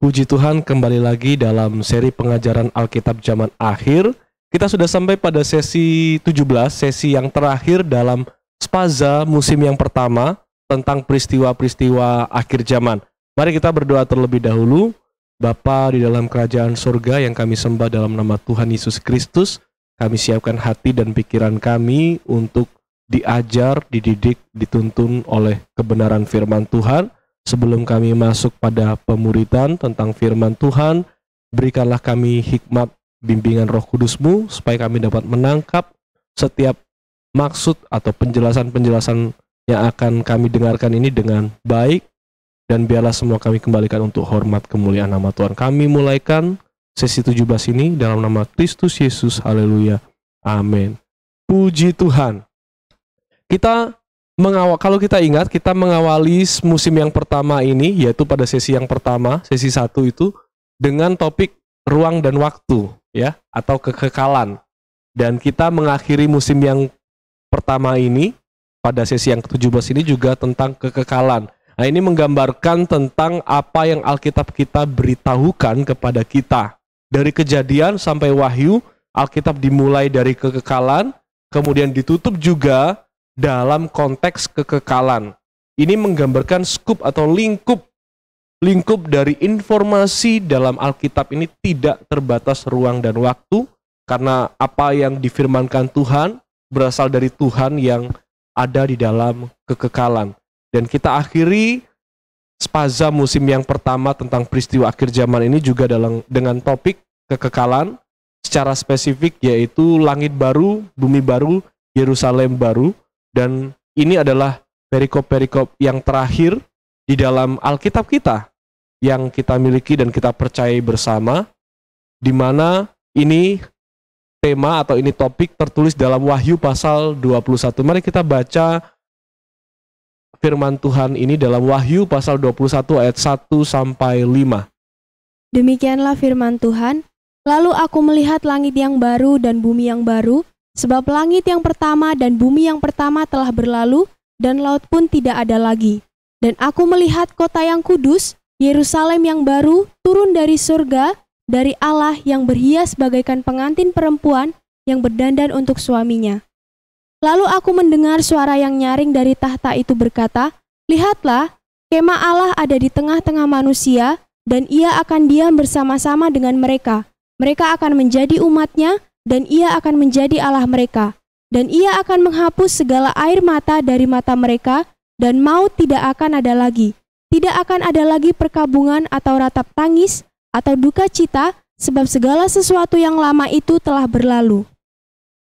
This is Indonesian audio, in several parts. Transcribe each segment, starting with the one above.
Puji Tuhan, kembali lagi dalam seri pengajaran Alkitab zaman akhir. Kita sudah sampai pada sesi 17, sesi yang terakhir dalam Spaza musim yang pertama tentang peristiwa-peristiwa akhir zaman. Mari kita berdoa terlebih dahulu. Bapa di dalam kerajaan surga yang kami sembah dalam nama Tuhan Yesus Kristus, kami siapkan hati dan pikiran kami untuk diajar, dididik, dituntun oleh kebenaran firman Tuhan. Sebelum kami masuk pada pemuridan tentang firman Tuhan, berikanlah kami hikmat bimbingan Roh Kudus-Mu supaya kami dapat menangkap setiap maksud atau penjelasan-penjelasan yang akan kami dengarkan ini dengan baik, dan biarlah semua kami kembalikan untuk hormat kemuliaan nama Tuhan. Kami mulaikan sesi 17 ini dalam nama Kristus Yesus. Haleluya. Amin. Puji Tuhan. Kalau kita ingat, kita mengawali musim yang pertama ini, yaitu pada sesi yang pertama, sesi 1 itu, dengan topik ruang dan waktu, ya, atau kekekalan. Dan kita mengakhiri musim yang pertama ini, pada sesi yang ke-17 ini juga tentang kekekalan. Nah, ini menggambarkan tentang apa yang Alkitab kita beritahukan kepada kita. Dari Kejadian sampai Wahyu, Alkitab dimulai dari kekekalan, kemudian ditutup juga dalam konteks kekekalan. Ini menggambarkan skup atau lingkup dari informasi dalam Alkitab ini tidak terbatas ruang dan waktu, karena apa yang difirmankan Tuhan berasal dari Tuhan yang ada di dalam kekekalan. Dan kita akhiri Spaza musim yang pertama tentang peristiwa akhir zaman ini juga dengan topik kekekalan secara spesifik, yaitu langit baru, bumi baru, Yerusalem baru. Dan ini adalah perikop-perikop yang terakhir di dalam Alkitab kita yang kita miliki dan kita percayai bersama, di mana ini tema atau ini topik tertulis dalam Wahyu pasal 21. Mari kita baca firman Tuhan ini dalam Wahyu pasal 21 ayat 1 sampai 5. Demikianlah firman Tuhan, lalu aku melihat langit yang baru dan bumi yang baru, sebab langit yang pertama dan bumi yang pertama telah berlalu, dan laut pun tidak ada lagi. Dan aku melihat kota yang kudus, Yerusalem yang baru, turun dari surga, dari Allah yang berhias bagaikan pengantin perempuan yang berdandan untuk suaminya. Lalu aku mendengar suara yang nyaring dari tahta itu berkata, lihatlah, kemah Allah ada di tengah-tengah manusia, dan ia akan diam bersama-sama dengan mereka. Mereka akan menjadi umatnya, dan ia akan menjadi Allah mereka. Dan ia akan menghapus segala air mata dari mata mereka, dan maut tidak akan ada lagi. Tidak akan ada lagi perkabungan atau ratap tangis, atau duka cita, sebab segala sesuatu yang lama itu telah berlalu.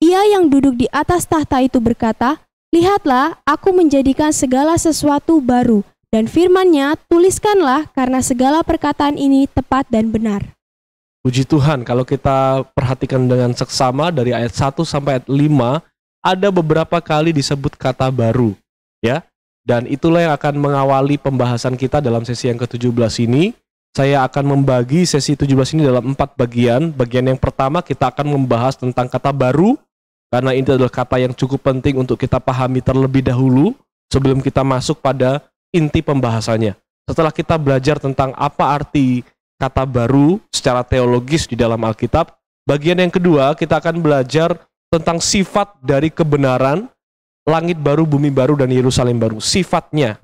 Ia yang duduk di atas tahta itu berkata, lihatlah, aku menjadikan segala sesuatu baru, dan firman-Nya, tuliskanlah, karena segala perkataan ini tepat dan benar. Puji Tuhan, kalau kita perhatikan dengan seksama dari ayat 1 sampai ayat 5, ada beberapa kali disebut kata baru, ya. Dan itulah yang akan mengawali pembahasan kita dalam sesi yang ke-17 ini. Saya akan membagi sesi 17 ini dalam 4 bagian. Bagian yang pertama kita akan membahas tentang kata baru, karena ini adalah kata yang cukup penting untuk kita pahami terlebih dahulu sebelum kita masuk pada inti pembahasannya. Setelah kita belajar tentang apa arti kata baru secara teologis di dalam Alkitab, bagian yang kedua kita akan belajar tentang sifat dari kebenaran, langit baru, bumi baru, dan Yerusalem baru. Sifatnya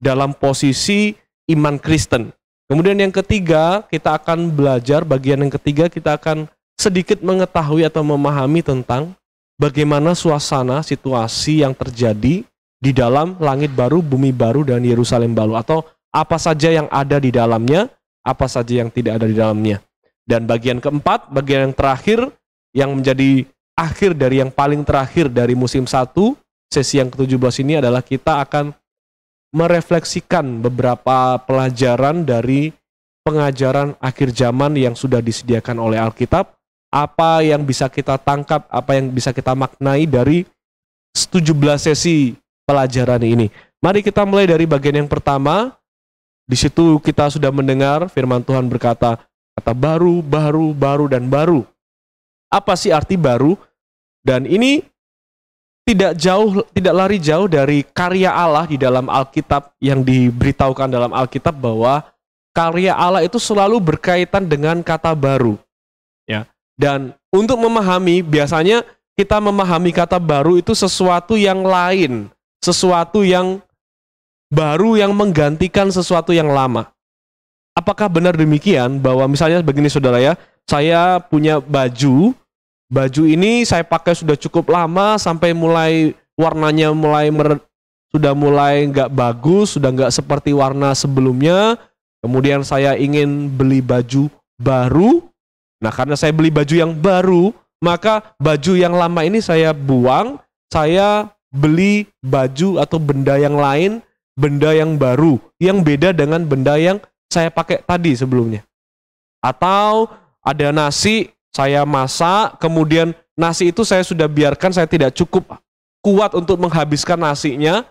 dalam posisi iman Kristen. Kemudian yang ketiga kita akan belajar, bagian yang ketiga kita akan sedikit mengetahui atau memahami tentang bagaimana suasana situasi yang terjadi di dalam langit baru, bumi baru, dan Yerusalem baru, atau apa saja yang ada di dalamnya, apa saja yang tidak ada di dalamnya. Dan bagian keempat, bagian yang terakhir, yang menjadi akhir dari yang paling terakhir dari musim 1, sesi yang ke-17 ini adalah kita akan merefleksikan beberapa pelajaran dari pengajaran akhir zaman yang sudah disediakan oleh Alkitab. Apa yang bisa kita tangkap, apa yang bisa kita maknai dari 17 sesi pelajaran ini. Mari kita mulai dari bagian yang pertama. Di situ kita sudah mendengar firman Tuhan berkata, kata baru, baru, baru, dan baru. Apa sih arti baru? Dan ini tidak lari jauh dari karya Allah di dalam Alkitab yang diberitahukan dalam Alkitab bahwa karya Allah itu selalu berkaitan dengan kata baru. Ya. Dan untuk memahami, biasanya kita memahami kata baru itu sesuatu yang lain, sesuatu yang baru yang menggantikan sesuatu yang lama. Apakah benar demikian bahwa misalnya begini saudara ya, saya punya baju ini saya pakai sudah cukup lama sampai mulai warnanya sudah mulai nggak bagus, sudah nggak seperti warna sebelumnya. Kemudian saya ingin beli baju baru. Nah, karena saya beli baju yang baru, maka baju yang lama ini saya buang, saya beli baju atau benda yang lain, benda yang baru, yang beda dengan benda yang saya pakai tadi sebelumnya. Atau ada nasi, saya masak, kemudian nasi itu saya sudah biarkan, saya tidak cukup kuat untuk menghabiskan nasinya,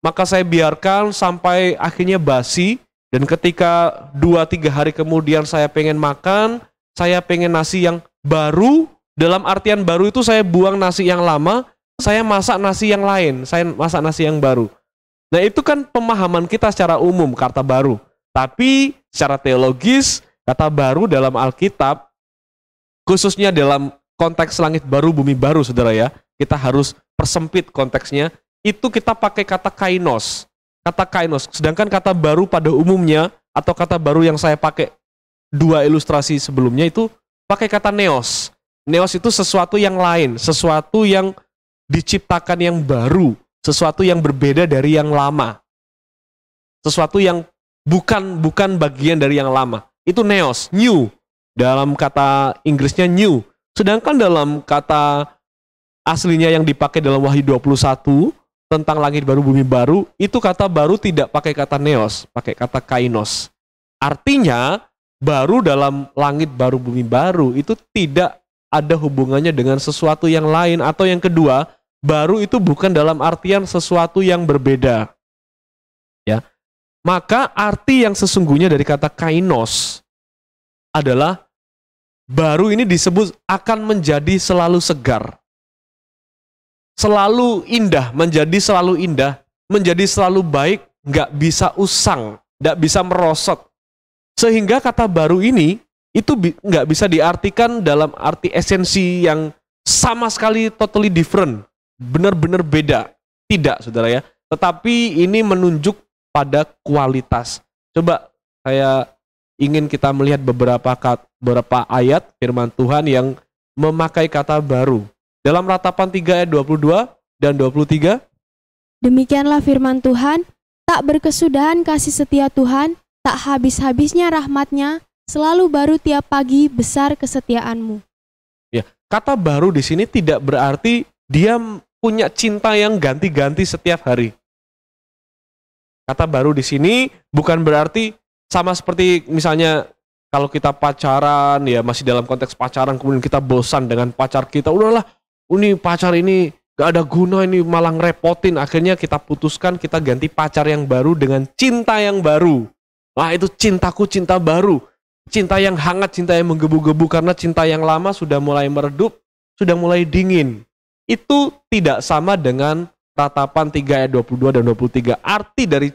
maka saya biarkan sampai akhirnya basi, dan ketika 2-3 hari kemudian saya pengen makan, saya pengen nasi yang baru, dalam artian baru itu saya buang nasi yang lama, saya masak nasi yang lain, saya masak nasi yang baru. Nah, itu kan pemahaman kita secara umum, kata baru. Tapi secara teologis, kata baru dalam Alkitab, khususnya dalam konteks langit baru, bumi baru, saudara ya, kita harus persempit konteksnya, itu kita pakai kata kainos. Kata kainos, sedangkan kata baru pada umumnya, atau kata baru yang saya pakai 2 ilustrasi sebelumnya itu pakai kata neos. Neos itu sesuatu yang lain, sesuatu yang diciptakan yang baru, sesuatu yang berbeda dari yang lama. Sesuatu yang bukan bagian dari yang lama. Itu neos, new. Dalam kata Inggrisnya new. Sedangkan dalam kata aslinya yang dipakai dalam Wahyu 21 tentang langit baru bumi baru, itu kata baru tidak pakai kata neos, pakai kata kainos. Artinya baru dalam langit baru bumi baru itu tidak ada hubungannya dengan sesuatu yang lain, atau yang kedua, baru itu bukan dalam artian sesuatu yang berbeda. Ya. Maka arti yang sesungguhnya dari kata kainos adalah baru ini disebut akan menjadi selalu segar. Selalu indah, menjadi selalu baik, nggak bisa usang, nggak bisa merosot. Sehingga kata baru ini itu nggak bisa diartikan dalam arti esensi yang sama sekali totally different, benar-benar beda. Tidak, saudara ya. Tetapi ini menunjuk pada kualitas. Coba saya ingin kita melihat beberapa ayat firman Tuhan yang memakai kata baru. Dalam Ratapan 3 ayat 22 dan 23. Demikianlah firman Tuhan, tak berkesudahan kasih setia Tuhan, tak habis-habisnya rahmat-Nya, selalu baru tiap pagi besar kesetiaanmu. Ya, kata baru di sini tidak berarti dia punya cinta yang ganti-ganti setiap hari. Kata baru di sini bukan berarti sama seperti misalnya kalau kita pacaran, ya masih dalam konteks pacaran, kemudian kita bosan dengan pacar kita, udahlah, ini pacar ini gak ada guna, ini malah ngerepotin, akhirnya kita putuskan, kita ganti pacar yang baru dengan cinta yang baru. Nah, itu cintaku, cinta baru, cinta yang hangat, cinta yang menggebu-gebu, karena cinta yang lama sudah mulai meredup, sudah mulai dingin. Itu tidak sama dengan Ratapan 3 ayat 22 dan 23. Arti dari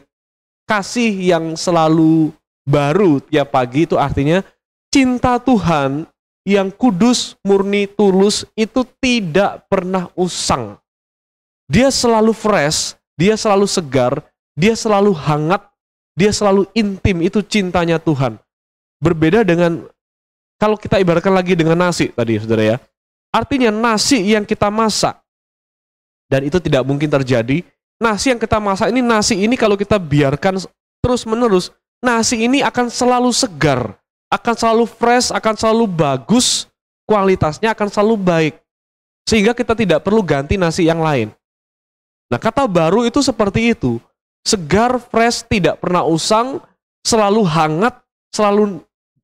kasih yang selalu baru tiap pagi itu artinya cinta Tuhan yang kudus, murni, tulus itu tidak pernah usang. Dia selalu fresh, dia selalu segar, dia selalu hangat, dia selalu intim, itu cintanya Tuhan. Berbeda dengan kalau kita ibaratkan lagi dengan nasi tadi, saudara ya. Artinya nasi yang kita masak, dan itu tidak mungkin terjadi. Nasi yang kita masak ini, nasi ini kalau kita biarkan terus-menerus, nasi ini akan selalu segar, akan selalu fresh, akan selalu bagus, kualitasnya akan selalu baik. Sehingga kita tidak perlu ganti nasi yang lain. Nah, kata baru itu seperti itu. Segar, fresh, tidak pernah usang, selalu hangat, selalu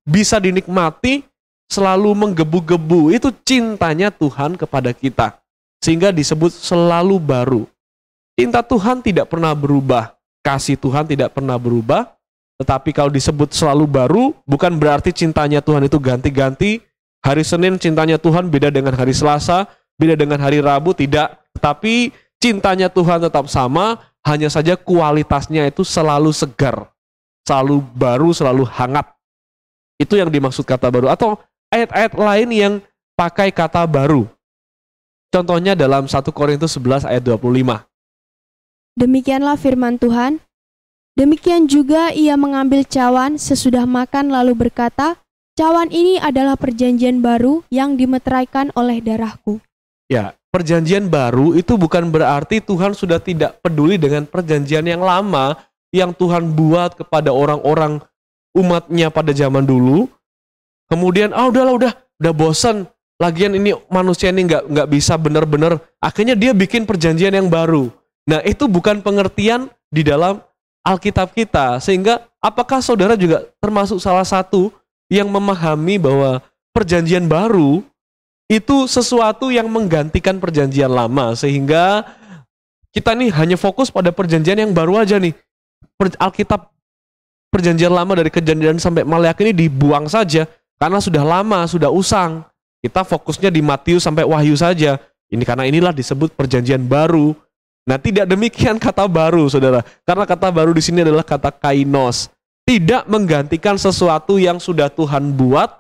bisa dinikmati, selalu menggebu-gebu. Itu cintanya Tuhan kepada kita. Sehingga disebut selalu baru. Cinta Tuhan tidak pernah berubah. Kasih Tuhan tidak pernah berubah. Tetapi kalau disebut selalu baru, bukan berarti cintanya Tuhan itu ganti-ganti. Hari Senin cintanya Tuhan beda dengan hari Selasa, beda dengan hari Rabu, tidak. Tetapi cintanya Tuhan tetap sama, hanya saja kualitasnya itu selalu segar. selalu baru, selalu hangat. Itu yang dimaksud kata baru. Atau ayat-ayat lain yang pakai kata baru. Contohnya dalam 1 Korintus 11 ayat 25. Demikianlah firman Tuhan. Demikian juga ia mengambil cawan sesudah makan lalu berkata, cawan ini adalah perjanjian baru yang dimeteraikan oleh darahku. Ya, perjanjian baru itu bukan berarti Tuhan sudah tidak peduli dengan perjanjian yang lama yang Tuhan buat kepada orang-orang umatnya pada zaman dulu. Kemudian, udah bosan. Lagian ini manusia ini nggak bisa benar-benar. Akhirnya dia bikin perjanjian yang baru. Nah, itu bukan pengertian di dalam Alkitab kita. Sehingga apakah saudara juga termasuk salah satu yang memahami bahwa perjanjian baru itu sesuatu yang menggantikan perjanjian lama. Sehingga kita nih hanya fokus pada perjanjian yang baru aja nih. Alkitab perjanjian lama dari Kejadian sampai Maleakhi ini dibuang saja. Karena sudah lama, sudah usang. Kita fokusnya di Matius sampai Wahyu saja. Ini karena inilah disebut perjanjian baru. Nah, tidak demikian kata baru, saudara. Karena kata baru di sini adalah kata kainos. Tidak menggantikan sesuatu yang sudah Tuhan buat,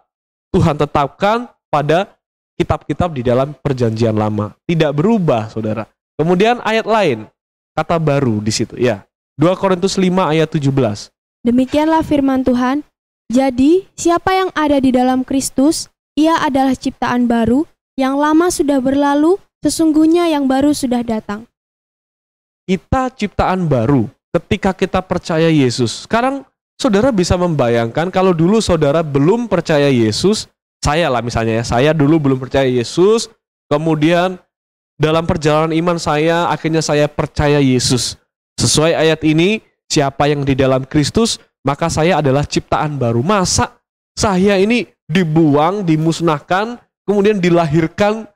Tuhan tetapkan pada kitab-kitab di dalam perjanjian lama. Tidak berubah, saudara. Kemudian ayat lain, kata baru di situ. Ya, 2 Korintus 5 ayat 17. Demikianlah firman Tuhan. Jadi, siapa yang ada di dalam Kristus, ia adalah ciptaan baru, yang lama sudah berlalu, sesungguhnya yang baru sudah datang. Kita ciptaan baru ketika kita percaya Yesus. Sekarang saudara bisa membayangkan kalau dulu saudara belum percaya Yesus, saya lah misalnya ya, saya dulu belum percaya Yesus, kemudian dalam perjalanan iman saya, akhirnya saya percaya Yesus. Sesuai ayat ini, siapa yang di dalam Kristus, maka saya adalah ciptaan baru. Masa saya ini dibuang, dimusnahkan, kemudian dilahirkan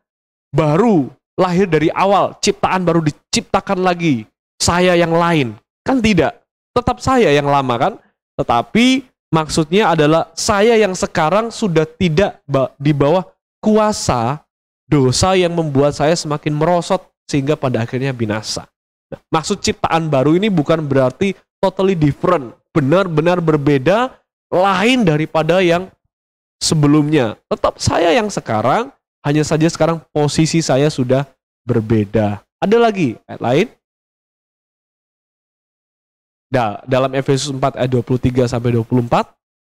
baru, lahir dari awal, ciptaan baru diciptakan lagi, saya yang lain. Kan tidak, tetap saya yang lama kan? Tetapi maksudnya adalah saya yang sekarang sudah tidak di bawah kuasa dosa yang membuat saya semakin merosot sehingga pada akhirnya binasa. Nah, maksud ciptaan baru ini bukan berarti totally different, benar-benar berbeda, lain daripada yang sebelumnya. Tetap saya yang sekarang, hanya saja sekarang posisi saya sudah berbeda. Ada lagi ayat lain? Dalam Efesus 4 ayat 23 sampai 24.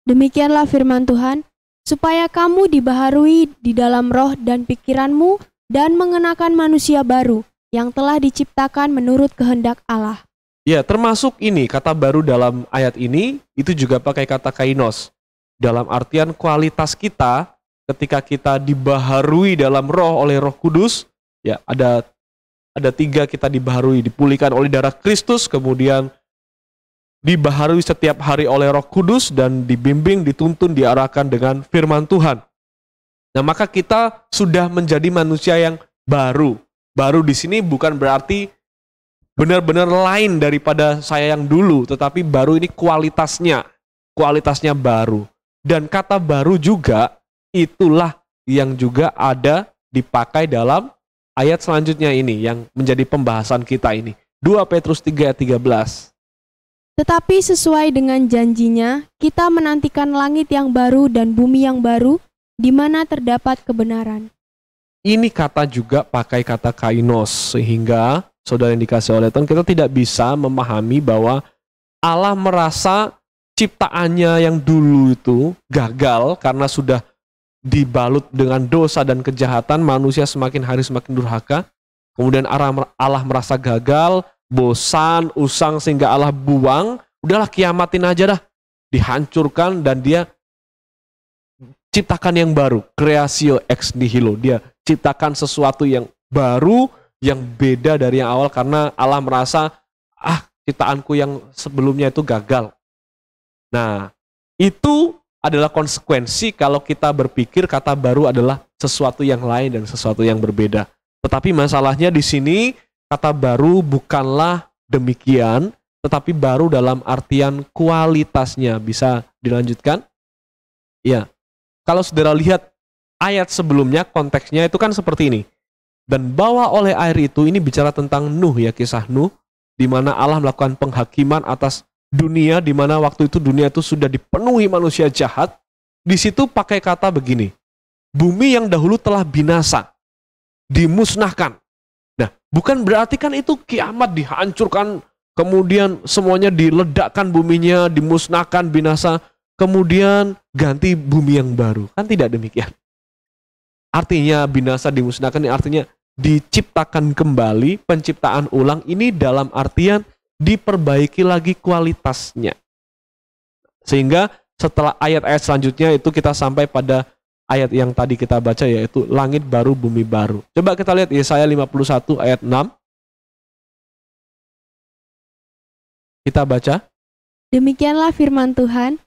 Demikianlah firman Tuhan, supaya kamu dibaharui di dalam roh dan pikiranmu dan mengenakan manusia baru yang telah diciptakan menurut kehendak Allah. Ya, termasuk ini kata baru dalam ayat ini itu juga pakai kata kainos. Dalam artian kualitas kita ketika kita dibaharui dalam roh oleh Roh Kudus, ya ada 3 kita dibaharui, dipulihkan oleh darah Kristus, kemudian dibaharui setiap hari oleh Roh Kudus dan dibimbing, dituntun, diarahkan dengan firman Tuhan. Nah, maka kita sudah menjadi manusia yang baru. Baru di sini bukan berarti benar-benar lain daripada saya yang dulu, tetapi baru ini kualitasnya baru. Dan kata baru juga itulah yang juga ada dipakai dalam ayat selanjutnya ini yang menjadi pembahasan kita ini. 2 Petrus 3 ayat 13. Tetapi sesuai dengan janjinya, kita menantikan langit yang baru dan bumi yang baru, di mana terdapat kebenaran. Ini kata juga pakai kata kainos, sehingga saudara yang dikasih oleh Tuhan, kita tidak bisa memahami bahwa Allah merasa ciptaannya yang dulu itu gagal karena sudah dibalut dengan dosa dan kejahatan, manusia semakin hari semakin durhaka. Kemudian Allah merasa gagal, bosan, usang sehingga Allah buang. Udahlah kiamatin aja dah, dihancurkan dan dia ciptakan yang baru, creatio ex nihilo. Dia ciptakan sesuatu yang baru, yang beda dari yang awal karena Allah merasa ciptaanku yang sebelumnya itu gagal. Nah, itu adalah konsekuensi kalau kita berpikir kata baru adalah sesuatu yang lain dan sesuatu yang berbeda. Tetapi masalahnya di sini kata baru bukanlah demikian, tetapi baru dalam artian kualitasnya. Bisa dilanjutkan? Ya. Kalau saudara lihat ayat sebelumnya, konteksnya itu kan seperti ini. Dan bawa oleh air itu, ini bicara tentang Nuh ya, kisah Nuh, di mana Allah melakukan penghakiman atas dunia di mana waktu itu dunia itu sudah dipenuhi manusia jahat, di situ pakai kata begini, bumi yang dahulu telah binasa, dimusnahkan. Nah, bukan berarti kan itu kiamat dihancurkan, kemudian semuanya diledakkan buminya, dimusnahkan, binasa, kemudian ganti bumi yang baru. Kan tidak demikian. Artinya binasa dimusnahkan, artinya diciptakan kembali, penciptaan ulang ini dalam artian diperbaiki lagi kualitasnya. Sehingga setelah ayat-ayat selanjutnya itu kita sampai pada ayat yang tadi kita baca, yaitu langit baru, bumi baru. Coba kita lihat Yesaya 51 ayat 6. Kita baca. Demikianlah firman Tuhan,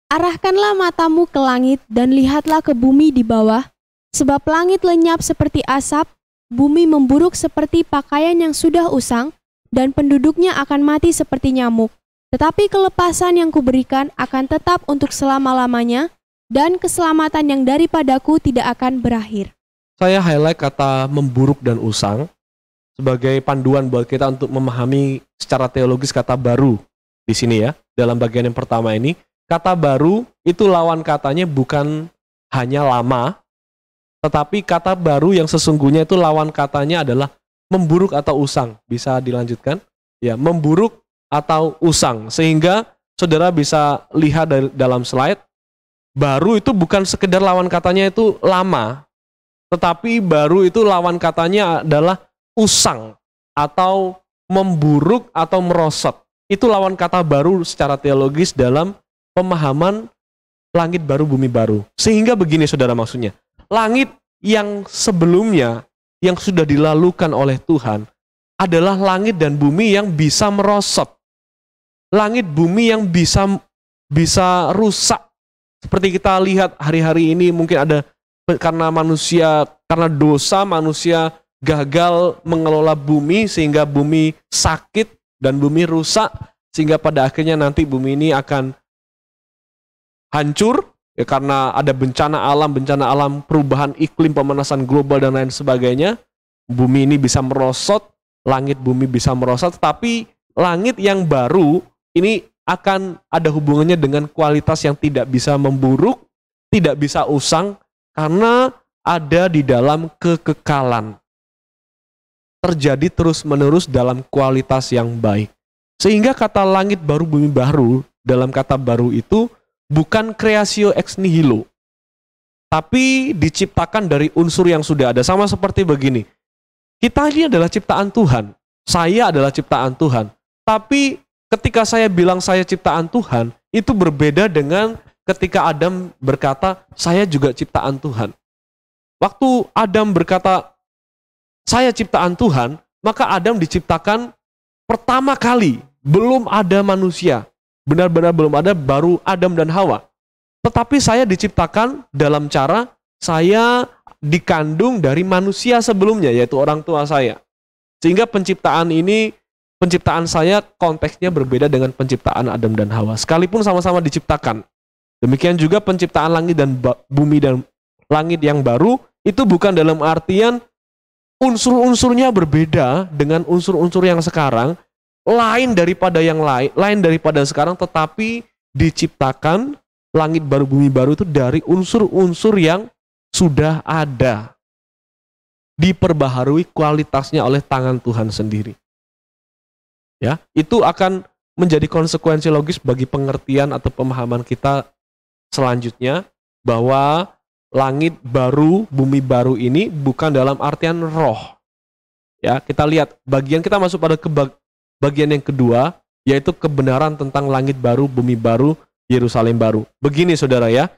arahkanlah matamu ke langit dan lihatlah ke bumi di bawah, sebab langit lenyap seperti asap, bumi memburuk seperti pakaian yang sudah usang, dan penduduknya akan mati seperti nyamuk. Tetapi kelepasan yang kuberikan akan tetap untuk selama-lamanya, dan keselamatan yang daripadaku tidak akan berakhir. Saya highlight kata memburuk dan usang sebagai panduan buat kita untuk memahami secara teologis kata baru di sini ya. Dalam bagian yang pertama ini, kata baru itu lawan katanya bukan hanya lama, tetapi kata baru yang sesungguhnya itu lawan katanya adalah memburuk atau usang. Bisa dilanjutkan? Ya, memburuk atau usang. Sehingga saudara bisa lihat dari dalam slide, baru itu bukan sekedar lawan katanya itu lama, tetapi baru itu lawan katanya adalah usang atau memburuk atau merosot. Itu lawan kata baru secara teologis dalam pemahaman langit baru, bumi baru. Sehingga begini saudara maksudnya, langit yang sebelumnya yang sudah dilalukan oleh Tuhan adalah langit dan bumi yang bisa merosot. Langit bumi yang bisa rusak. Seperti kita lihat hari-hari ini mungkin ada karena dosa manusia gagal mengelola bumi sehingga bumi sakit dan bumi rusak, sehingga pada akhirnya nanti bumi ini akan hancur ya, karena ada bencana alam, perubahan iklim, pemanasan global dan lain sebagainya. Bumi ini bisa merosot, langit bumi bisa merosot, tetapi langit yang baru ini akan ada hubungannya dengan kualitas yang tidak bisa memburuk, tidak bisa usang, karena ada di dalam kekekalan. Terjadi terus-menerus dalam kualitas yang baik. Sehingga kata langit baru, bumi baru, dalam kata baru itu bukan creatio ex nihilo, tapi diciptakan dari unsur yang sudah ada. Sama seperti begini, kita ini adalah ciptaan Tuhan, saya adalah ciptaan Tuhan, tapi ketika saya bilang saya ciptaan Tuhan, itu berbeda dengan ketika Adam berkata, saya juga ciptaan Tuhan. Waktu Adam berkata, saya ciptaan Tuhan, maka Adam diciptakan pertama kali, belum ada manusia. Benar-benar belum ada, baru Adam dan Hawa. Tetapi saya diciptakan dalam cara saya dikandung dari manusia sebelumnya, yaitu orang tua saya. Sehingga penciptaan saya konteksnya berbeda dengan penciptaan Adam dan Hawa. Sekalipun sama-sama diciptakan. Demikian juga penciptaan langit dan bumi dan langit yang baru, itu bukan dalam artian unsur-unsurnya berbeda dengan unsur-unsur yang sekarang, lain daripada yang lain daripada sekarang, tetapi diciptakan langit baru, bumi baru itu dari unsur-unsur yang sudah ada. Diperbaharui kualitasnya oleh tangan Tuhan sendiri. Ya, itu akan menjadi konsekuensi logis bagi pengertian atau pemahaman kita selanjutnya, bahwa langit baru, bumi baru ini bukan dalam artian roh. Ya, kita lihat kita masuk pada bagian yang kedua, yaitu kebenaran tentang langit baru, bumi baru, Yerusalem baru. Begini saudara ya.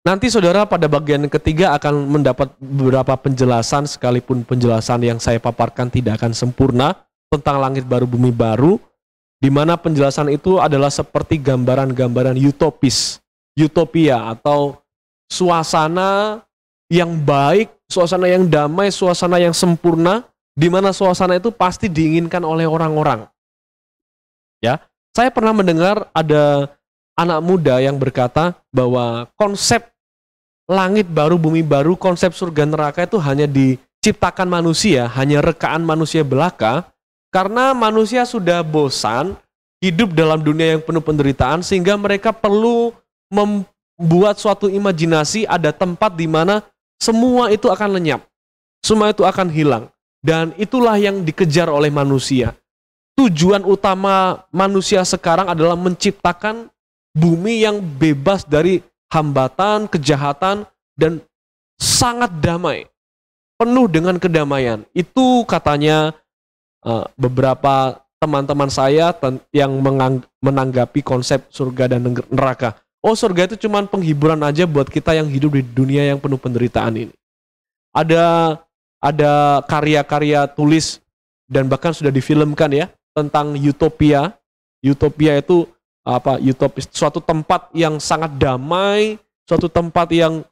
Nanti saudara pada bagian yang ketiga akan mendapat beberapa penjelasan, sekalipun penjelasan yang saya paparkan tidak akan sempurna tentang langit baru, bumi baru, di mana penjelasan itu adalah seperti gambaran-gambaran utopia atau suasana yang baik, suasana yang damai, suasana yang sempurna, di mana suasana itu pasti diinginkan oleh orang-orang. Ya, saya pernah mendengar ada anak muda yang berkata bahwa konsep langit baru, bumi baru, konsep surga neraka itu hanya diciptakan manusia, hanya rekaan manusia belaka, karena manusia sudah bosan hidup dalam dunia yang penuh penderitaan sehingga mereka perlu membuat suatu imajinasi ada tempat di mana semua itu akan lenyap. Semua itu akan hilang. Dan itulah yang dikejar oleh manusia. Tujuan utama manusia sekarang adalah menciptakan bumi yang bebas dari hambatan, kejahatan, dan sangat damai. Penuh dengan kedamaian. Itu katanya beberapa teman-teman saya yang menanggapi konsep surga dan neraka. Oh, surga itu cuma penghiburan aja buat kita yang hidup di dunia yang penuh penderitaan ini. Ada karya-karya tulis dan bahkan sudah difilmkan ya tentang utopia. Utopia itu utopis, suatu tempat yang sangat damai, suatu tempat yang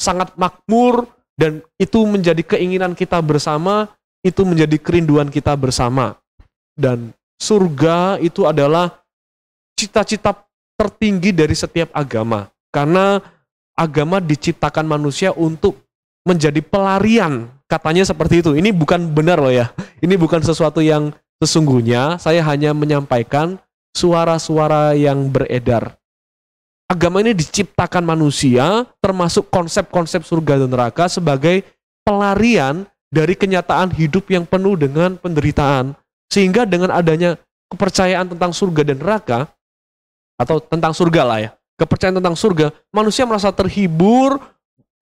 sangat makmur, dan itu menjadi keinginan kita bersama, itu menjadi kerinduan kita bersama. Dan surga itu adalah cita-cita tertinggi dari setiap agama. Karena agama diciptakan manusia untuk menjadi pelarian. Katanya seperti itu. Ini bukan benar loh ya. Ini bukan sesuatu yang sesungguhnya. Saya hanya menyampaikan suara-suara yang beredar. Agama ini diciptakan manusia, termasuk konsep-konsep surga dan neraka sebagai pelarian dari kenyataan hidup yang penuh dengan penderitaan. Sehingga dengan adanya kepercayaan tentang surga dan neraka, atau tentang surga lah ya, kepercayaan tentang surga, manusia merasa terhibur,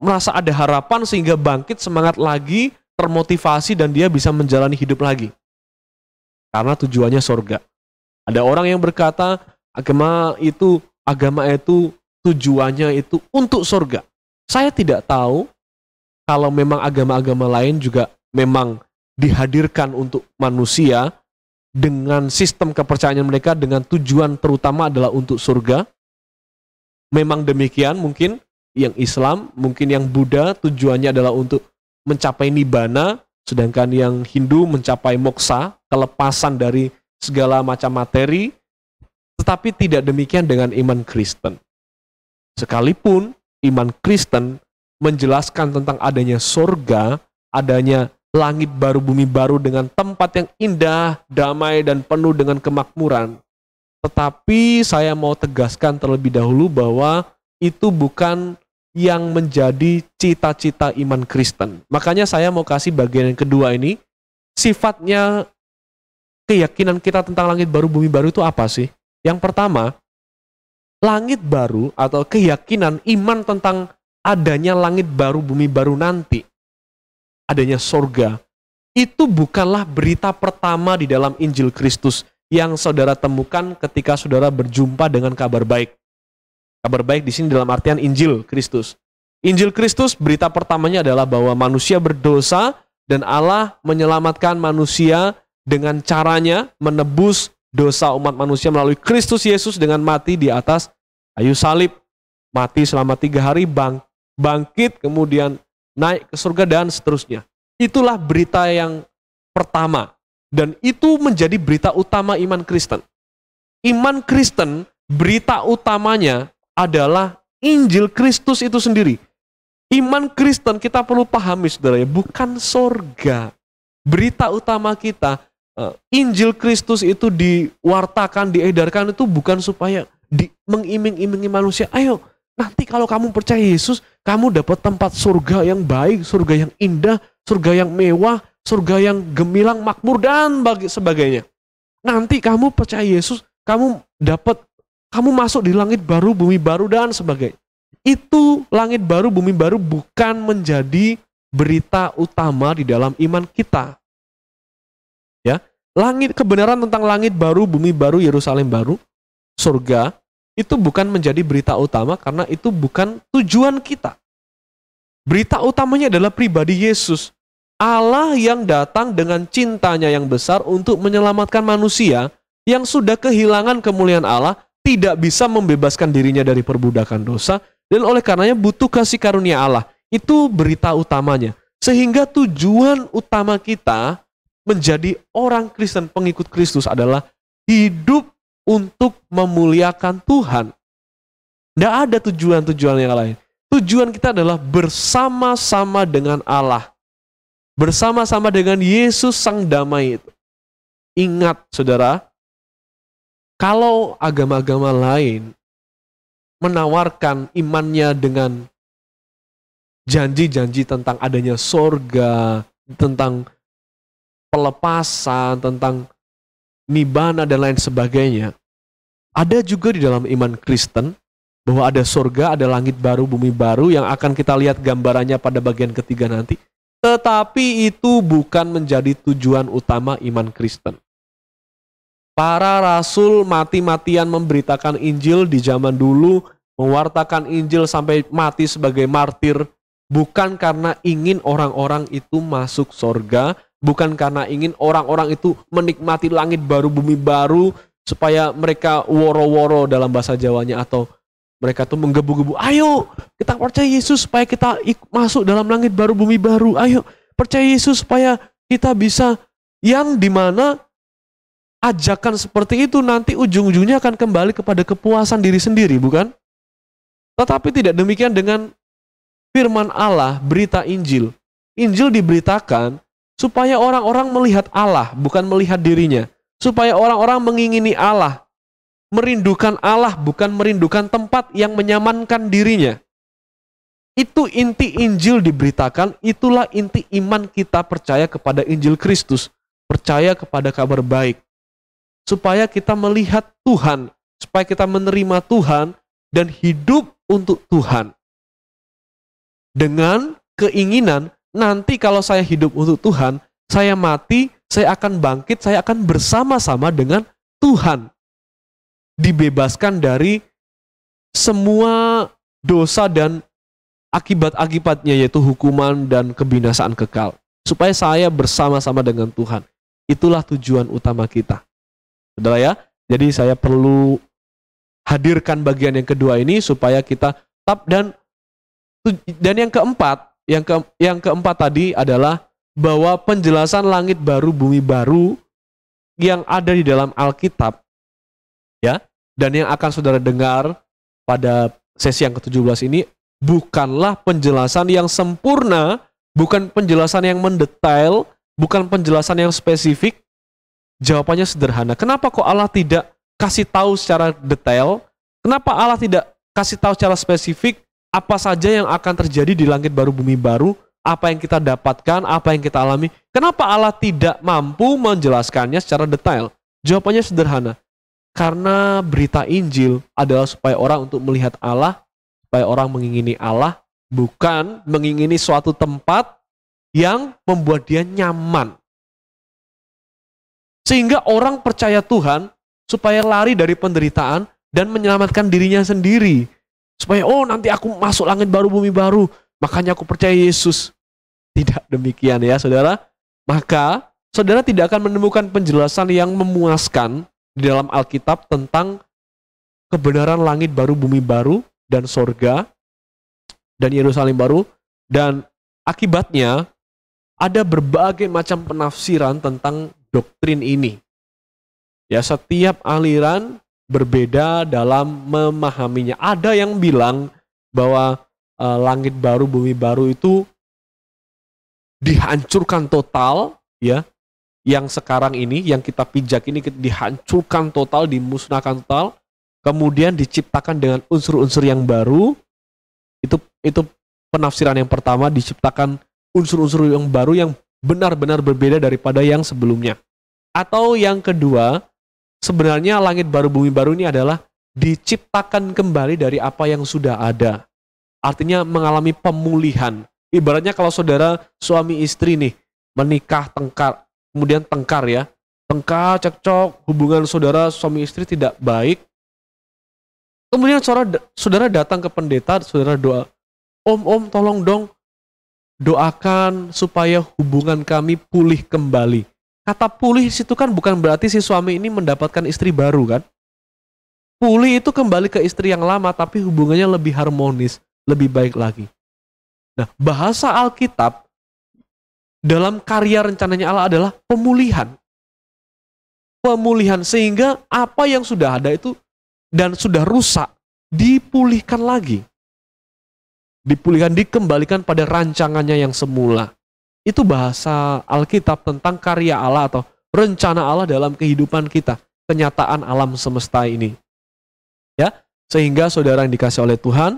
merasa ada harapan sehingga bangkit semangat lagi, termotivasi, dan dia bisa menjalani hidup lagi. Karena tujuannya surga. Ada orang yang berkata, agama itu tujuannya itu untuk surga. Saya tidak tahu kalau memang agama-agama lain juga memang dihadirkan untuk manusia dengan sistem kepercayaan mereka dengan tujuan terutama adalah untuk surga. Memang demikian mungkin yang Islam, mungkin yang Buddha tujuannya adalah untuk mencapai nibbana, sedangkan yang Hindu mencapai moksa, kelepasan dari segala macam materi. Tetapi tidak demikian dengan iman Kristen. Sekalipun iman Kristen menjelaskan tentang adanya surga, adanya langit baru, bumi baru dengan tempat yang indah, damai, dan penuh dengan kemakmuran. Tetapi saya mau tegaskan terlebih dahulu bahwa itu bukan yang menjadi cita-cita iman Kristen. Makanya saya mau kasih bagian yang kedua ini, sifatnya keyakinan kita tentang langit baru, bumi baru itu apa sih? Yang pertama, langit baru atau keyakinan iman tentang adanya langit baru, bumi baru nanti, adanya sorga, itu bukanlah berita pertama di dalam Injil Kristus yang saudara temukan ketika saudara berjumpa dengan kabar baik. Kabar baik di sini dalam artian Injil Kristus. Injil Kristus berita pertamanya adalah bahwa manusia berdosa dan Allah menyelamatkan manusia dengan caranya menebus dosa umat manusia melalui Kristus Yesus dengan mati di atas kayu salib. Mati selama 3 hari, bangkit, kemudian naik ke surga dan seterusnya. Itulah berita yang pertama. Dan itu menjadi berita utama iman Kristen. Iman Kristen, berita utamanya adalah Injil Kristus itu sendiri. Iman Kristen kita perlu pahami saudara ya, bukan surga. Berita utama kita, Injil Kristus itu diwartakan, diedarkan itu bukan supaya mengiming-imingi manusia. Ayo, nanti kalau kamu percaya Yesus, kamu dapat tempat surga yang baik, surga yang indah, surga yang mewah, surga yang gemilang, makmur, dan sebagainya. Nanti kamu percaya Yesus, kamu masuk di langit baru, bumi baru, dan sebagainya. Itu langit baru, bumi baru bukan menjadi berita utama di dalam iman kita. Ya, kebenaran tentang langit baru, bumi baru, Yerusalem baru, surga, itu bukan menjadi berita utama karena itu bukan tujuan kita. Berita utamanya adalah pribadi Yesus. Allah yang datang dengan cintanya yang besar untuk menyelamatkan manusia yang sudah kehilangan kemuliaan Allah, tidak bisa membebaskan dirinya dari perbudakan dosa, dan oleh karenanya butuh kasih karunia Allah. Itu berita utamanya. Sehingga tujuan utama kita menjadi orang Kristen, pengikut Kristus adalah hidup untuk memuliakan Tuhan. Tidak ada tujuan-tujuan yang lain. Tujuan kita adalah bersama-sama dengan Allah. Bersama-sama dengan Yesus Sang Damai itu. Ingat saudara, Kalau agama-agama lain menawarkan imannya dengan janji-janji tentang adanya sorga, tentang pelepasan, tentang nibana dan lain sebagainya, ada juga di dalam iman Kristen bahwa ada sorga, ada langit baru, bumi baru yang akan kita lihat gambarannya pada bagian ketiga nanti. Tetapi itu bukan menjadi tujuan utama iman Kristen. Para rasul mati-matian memberitakan Injil di zaman dulu, mewartakan Injil sampai mati sebagai martir, bukan karena ingin orang-orang itu masuk sorga, bukan karena ingin orang-orang itu menikmati langit baru, bumi baru, supaya mereka woro-woro dalam bahasa Jawanya, atau mereka tuh menggebu-gebu, ayo kita percaya Yesus supaya kita masuk dalam langit baru, bumi baru, ayo percaya Yesus supaya kita bisa, yang dimana ajakan seperti itu nanti ujung-ujungnya akan kembali kepada kepuasan diri sendiri, bukan? Tetapi tidak demikian dengan firman Allah, berita Injil. Injil diberitakan supaya orang-orang melihat Allah, bukan melihat dirinya. Supaya orang-orang mengingini Allah, merindukan Allah, bukan merindukan tempat yang menyamankan dirinya. Itu inti Injil diberitakan, itulah inti iman kita percaya kepada Injil Kristus, percaya kepada kabar baik. Supaya kita melihat Tuhan, supaya kita menerima Tuhan dan hidup untuk Tuhan. Dengan keinginan, nanti kalau saya hidup untuk Tuhan, saya mati, saya akan bangkit, saya akan bersama-sama dengan Tuhan. Dibebaskan dari semua dosa dan akibat-akibatnya, yaitu hukuman dan kebinasaan kekal. Supaya saya bersama-sama dengan Tuhan. Itulah tujuan utama kita. Saudara ya, jadi saya perlu hadirkan bagian yang kedua ini supaya kita tetap, dan yang keempat, yang keempat tadi adalah bahwa penjelasan langit baru, bumi baru yang ada di dalam Alkitab, ya, dan yang akan saudara dengar pada sesi yang ke-17 ini bukanlah penjelasan yang sempurna, bukan penjelasan yang mendetail, bukan penjelasan yang spesifik. Jawabannya sederhana. Kenapa kok Allah tidak kasih tahu secara detail? Kenapa Allah tidak kasih tahu secara spesifik apa saja yang akan terjadi di langit baru, bumi baru? Apa yang kita dapatkan, apa yang kita alami? Kenapa Allah tidak mampu menjelaskannya secara detail? Jawabannya sederhana. Karena berita Injil adalah supaya orang untuk melihat Allah, supaya orang mengingini Allah, bukan mengingini suatu tempat yang membuat dia nyaman. Sehingga orang percaya Tuhan supaya lari dari penderitaan dan menyelamatkan dirinya sendiri. Supaya, oh nanti aku masuk langit baru, bumi baru, makanya aku percaya Yesus. Tidak demikian ya saudara. Maka saudara tidak akan menemukan penjelasan yang memuaskan di dalam Alkitab tentang kebenaran langit baru, bumi baru, dan sorga, dan Yerusalem baru. Dan akibatnya ada berbagai macam penafsiran tentang doktrin ini. Ya, setiap aliran berbeda dalam memahaminya. Ada yang bilang bahwa langit baru, bumi baru itu dihancurkan total, ya. Yang sekarang ini, yang kita pijak ini dihancurkan total, dimusnahkan total, kemudian diciptakan dengan unsur-unsur yang baru. Itu penafsiran yang pertama, diciptakan unsur-unsur yang baru yang benar-benar berbeda daripada yang sebelumnya. Atau yang kedua, sebenarnya langit baru, bumi baru ini adalah diciptakan kembali dari apa yang sudah ada. Artinya mengalami pemulihan. Ibaratnya kalau saudara suami istri nih, menikah tengkar, kemudian tengkar ya, tengkar, cekcok, hubungan saudara suami istri tidak baik. Kemudian saudara datang ke pendeta, saudara doa, Om tolong dong, doakan supaya hubungan kami pulih kembali. Kata pulih situ kan bukan berarti si suami ini mendapatkan istri baru kan. Pulih itu kembali ke istri yang lama tapi hubungannya lebih harmonis, lebih baik lagi. Nah, bahasa Alkitab dalam karya rencananya Allah adalah pemulihan. Pemulihan sehingga apa yang sudah ada itu dan sudah rusak dipulihkan lagi. Dipulihkan, dikembalikan pada rancangannya yang semula. Itu bahasa Alkitab tentang karya Allah atau rencana Allah dalam kehidupan kita. kenyataan alam semesta ini. Ya, sehingga saudara yang dikasih oleh Tuhan,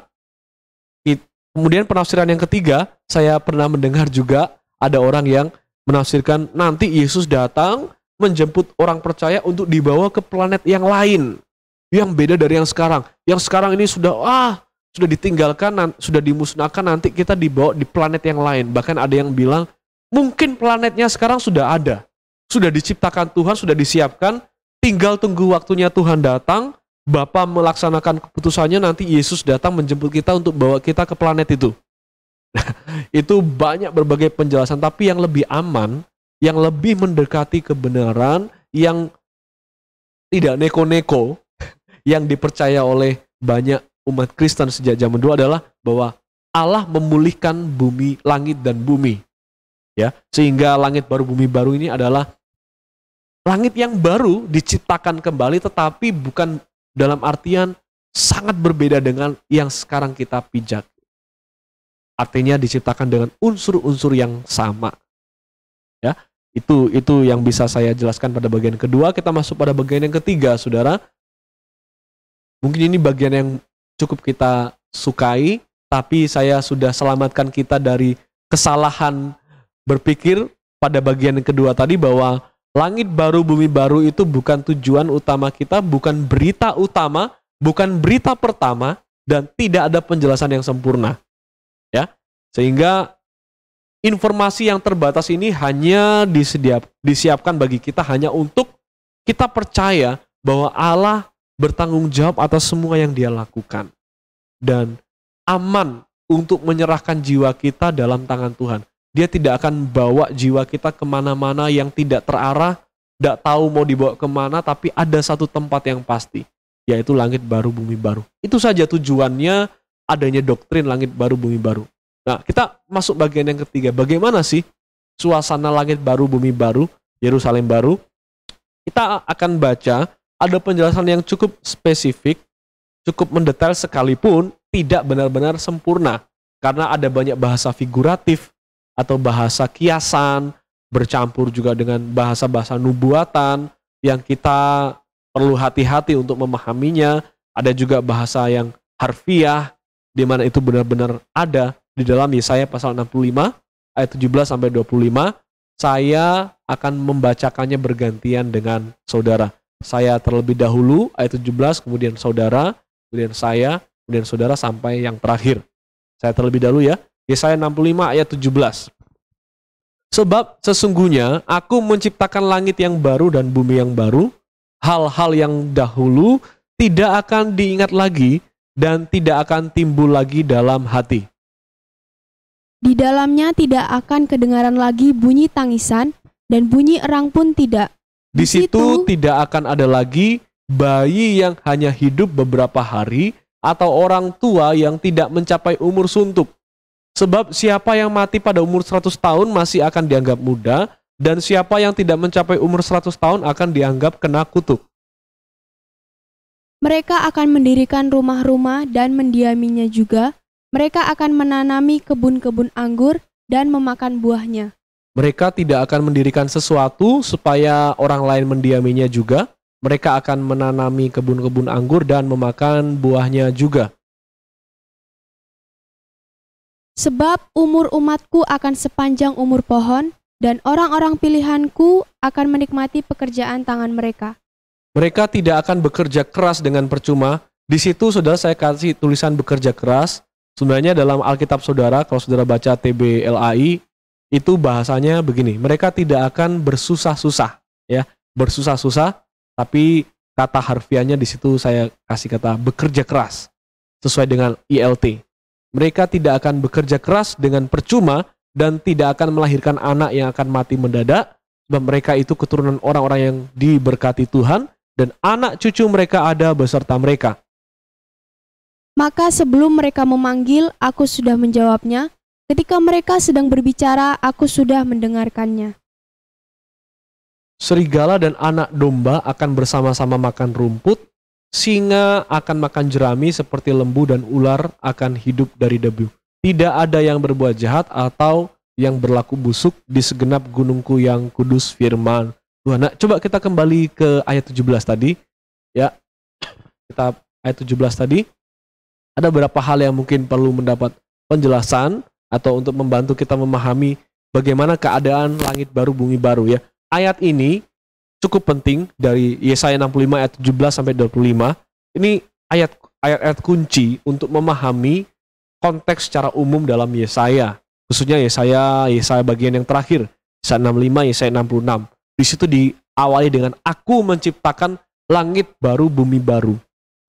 kemudian penafsiran yang ketiga, saya pernah mendengar juga ada orang yang menafsirkan nanti Yesus datang menjemput orang percaya untuk dibawa ke planet yang lain, yang beda dari yang sekarang. Yang sekarang ini sudah ditinggalkan, sudah dimusnahkan, nanti kita dibawa di planet yang lain. Bahkan ada yang bilang, mungkin planetnya sekarang sudah ada, sudah diciptakan Tuhan, sudah disiapkan, tinggal tunggu waktunya Tuhan datang, Bapa melaksanakan keputusannya, nanti Yesus datang menjemput kita untuk bawa kita ke planet itu. Itu banyak berbagai penjelasan, tapi yang lebih aman, yang lebih mendekati kebenaran, yang tidak neko-neko, yang dipercaya oleh banyak umat Kristen sejak zaman dulu adalah bahwa Allah memulihkan bumi, langit dan bumi. Ya, sehingga langit baru bumi baru ini adalah langit yang baru diciptakan kembali, tetapi bukan dalam artian sangat berbeda dengan yang sekarang kita pijak. Artinya diciptakan dengan unsur-unsur yang sama. Ya, itu yang bisa saya jelaskan pada bagian kedua. Kita masuk pada bagian yang ketiga, saudara. Mungkin ini bagian yang cukup kita sukai, tapi saya sudah selamatkan kita dari kesalahan berpikir pada bagian yang kedua tadi bahwa langit baru, bumi baru itu bukan tujuan utama kita, bukan berita utama, bukan berita pertama, dan tidak ada penjelasan yang sempurna. Ya, sehingga informasi yang terbatas ini hanya disiapkan bagi kita hanya untuk kita percaya bahwa Allah bertanggung jawab atas semua yang Dia lakukan. Dan aman untuk menyerahkan jiwa kita dalam tangan Tuhan. Dia tidak akan bawa jiwa kita kemana-mana yang tidak terarah, tidak tahu mau dibawa kemana, tapi ada satu tempat yang pasti, yaitu langit baru, bumi baru. Itu saja tujuannya adanya doktrin langit baru, bumi baru. Nah, kita masuk bagian yang ketiga. Bagaimana sih suasana langit baru, bumi baru, Yerusalem baru? Kita akan baca, ada penjelasan yang cukup spesifik, cukup mendetail sekalipun tidak benar-benar sempurna. Karena ada banyak bahasa figuratif, atau bahasa kiasan, bercampur juga dengan bahasa-bahasa nubuatan yang kita perlu hati-hati untuk memahaminya. Ada juga bahasa yang harfiah, di mana itu benar-benar ada di dalam Yesaya pasal 65 ayat 17 sampai 25. Saya akan membacakannya bergantian dengan saudara. Saya terlebih dahulu ayat 17, kemudian saudara, kemudian saya, kemudian saudara sampai yang terakhir. Saya terlebih dahulu ya. Yesaya 65 ayat 17. Sebab sesungguhnya aku menciptakan langit yang baru dan bumi yang baru, hal-hal yang dahulu tidak akan diingat lagi dan tidak akan timbul lagi dalam hati. Di dalamnya tidak akan kedengaran lagi bunyi tangisan dan bunyi erang pun tidak. Di situ tidak akan ada lagi bayi yang hanya hidup beberapa hari atau orang tua yang tidak mencapai umur suntuk. Sebab siapa yang mati pada umur 100 tahun masih akan dianggap muda, dan siapa yang tidak mencapai umur 100 tahun akan dianggap kena kutuk. Mereka akan mendirikan rumah-rumah dan mendiaminya juga. Mereka akan menanami kebun-kebun anggur dan memakan buahnya. Mereka tidak akan mendirikan sesuatu supaya orang lain mendiaminya juga. Mereka akan menanami kebun-kebun anggur dan memakan buahnya juga. Sebab umur umatku akan sepanjang umur pohon, dan orang-orang pilihanku akan menikmati pekerjaan tangan mereka. Mereka tidak akan bekerja keras dengan percuma. Di situ saudara saya kasih tulisan bekerja keras. Sebenarnya dalam Alkitab saudara, kalau saudara baca TBLAI, itu bahasanya begini. Mereka tidak akan bersusah-susah, ya, bersusah-susah. Tapi kata harfiahnya di situ saya kasih kata bekerja keras, sesuai dengan ILT. Mereka tidak akan bekerja keras dengan percuma dan tidak akan melahirkan anak yang akan mati mendadak, sebab mereka itu keturunan orang-orang yang diberkati Tuhan, dan anak cucu mereka ada beserta mereka. Maka sebelum mereka memanggil, aku sudah menjawabnya. Ketika mereka sedang berbicara, aku sudah mendengarkannya. Serigala dan anak domba akan bersama-sama makan rumput, singa akan makan jerami seperti lembu, dan ular akan hidup dari debu. Tidak ada yang berbuat jahat atau yang berlaku busuk di segenap gunungku yang kudus, firman Tuhan. Nah, coba kita kembali ke ayat 17 tadi. Ya, kita ayat 17 tadi. Ada beberapa hal yang mungkin perlu mendapat penjelasan atau untuk membantu kita memahami bagaimana keadaan langit baru, bumi baru ya. Ayat ini cukup penting dari Yesaya 65 ayat 17 sampai 25. Ini ayat kunci untuk memahami konteks secara umum dalam Yesaya. Khususnya Yesaya bagian yang terakhir, Yesaya 65, Yesaya 66. Di situ diawali dengan aku menciptakan langit baru, bumi baru.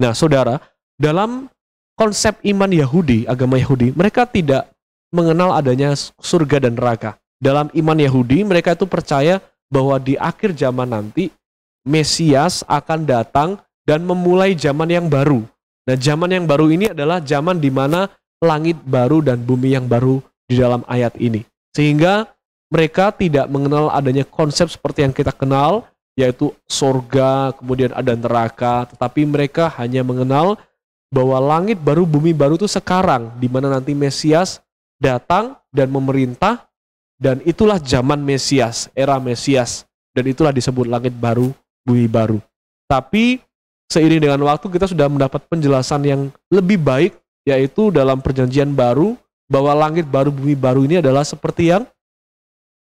Nah, saudara, dalam konsep iman Yahudi, agama Yahudi, mereka tidak mengenal adanya surga dan neraka. Dalam iman Yahudi, mereka itu percaya bahwa di akhir zaman nanti, Mesias akan datang dan memulai zaman yang baru. Nah, zaman yang baru ini adalah zaman di mana langit baru dan bumi yang baru di dalam ayat ini. Sehingga mereka tidak mengenal adanya konsep seperti yang kita kenal, yaitu surga, kemudian ada neraka, tetapi mereka hanya mengenal bahwa langit baru, bumi baru itu sekarang, di mana nanti Mesias datang dan memerintah, dan itulah zaman Mesias, era Mesias, dan itulah disebut langit baru, bumi baru. Tapi seiring dengan waktu kita sudah mendapat penjelasan yang lebih baik, yaitu dalam perjanjian baru, bahwa langit baru, bumi baru ini adalah seperti yang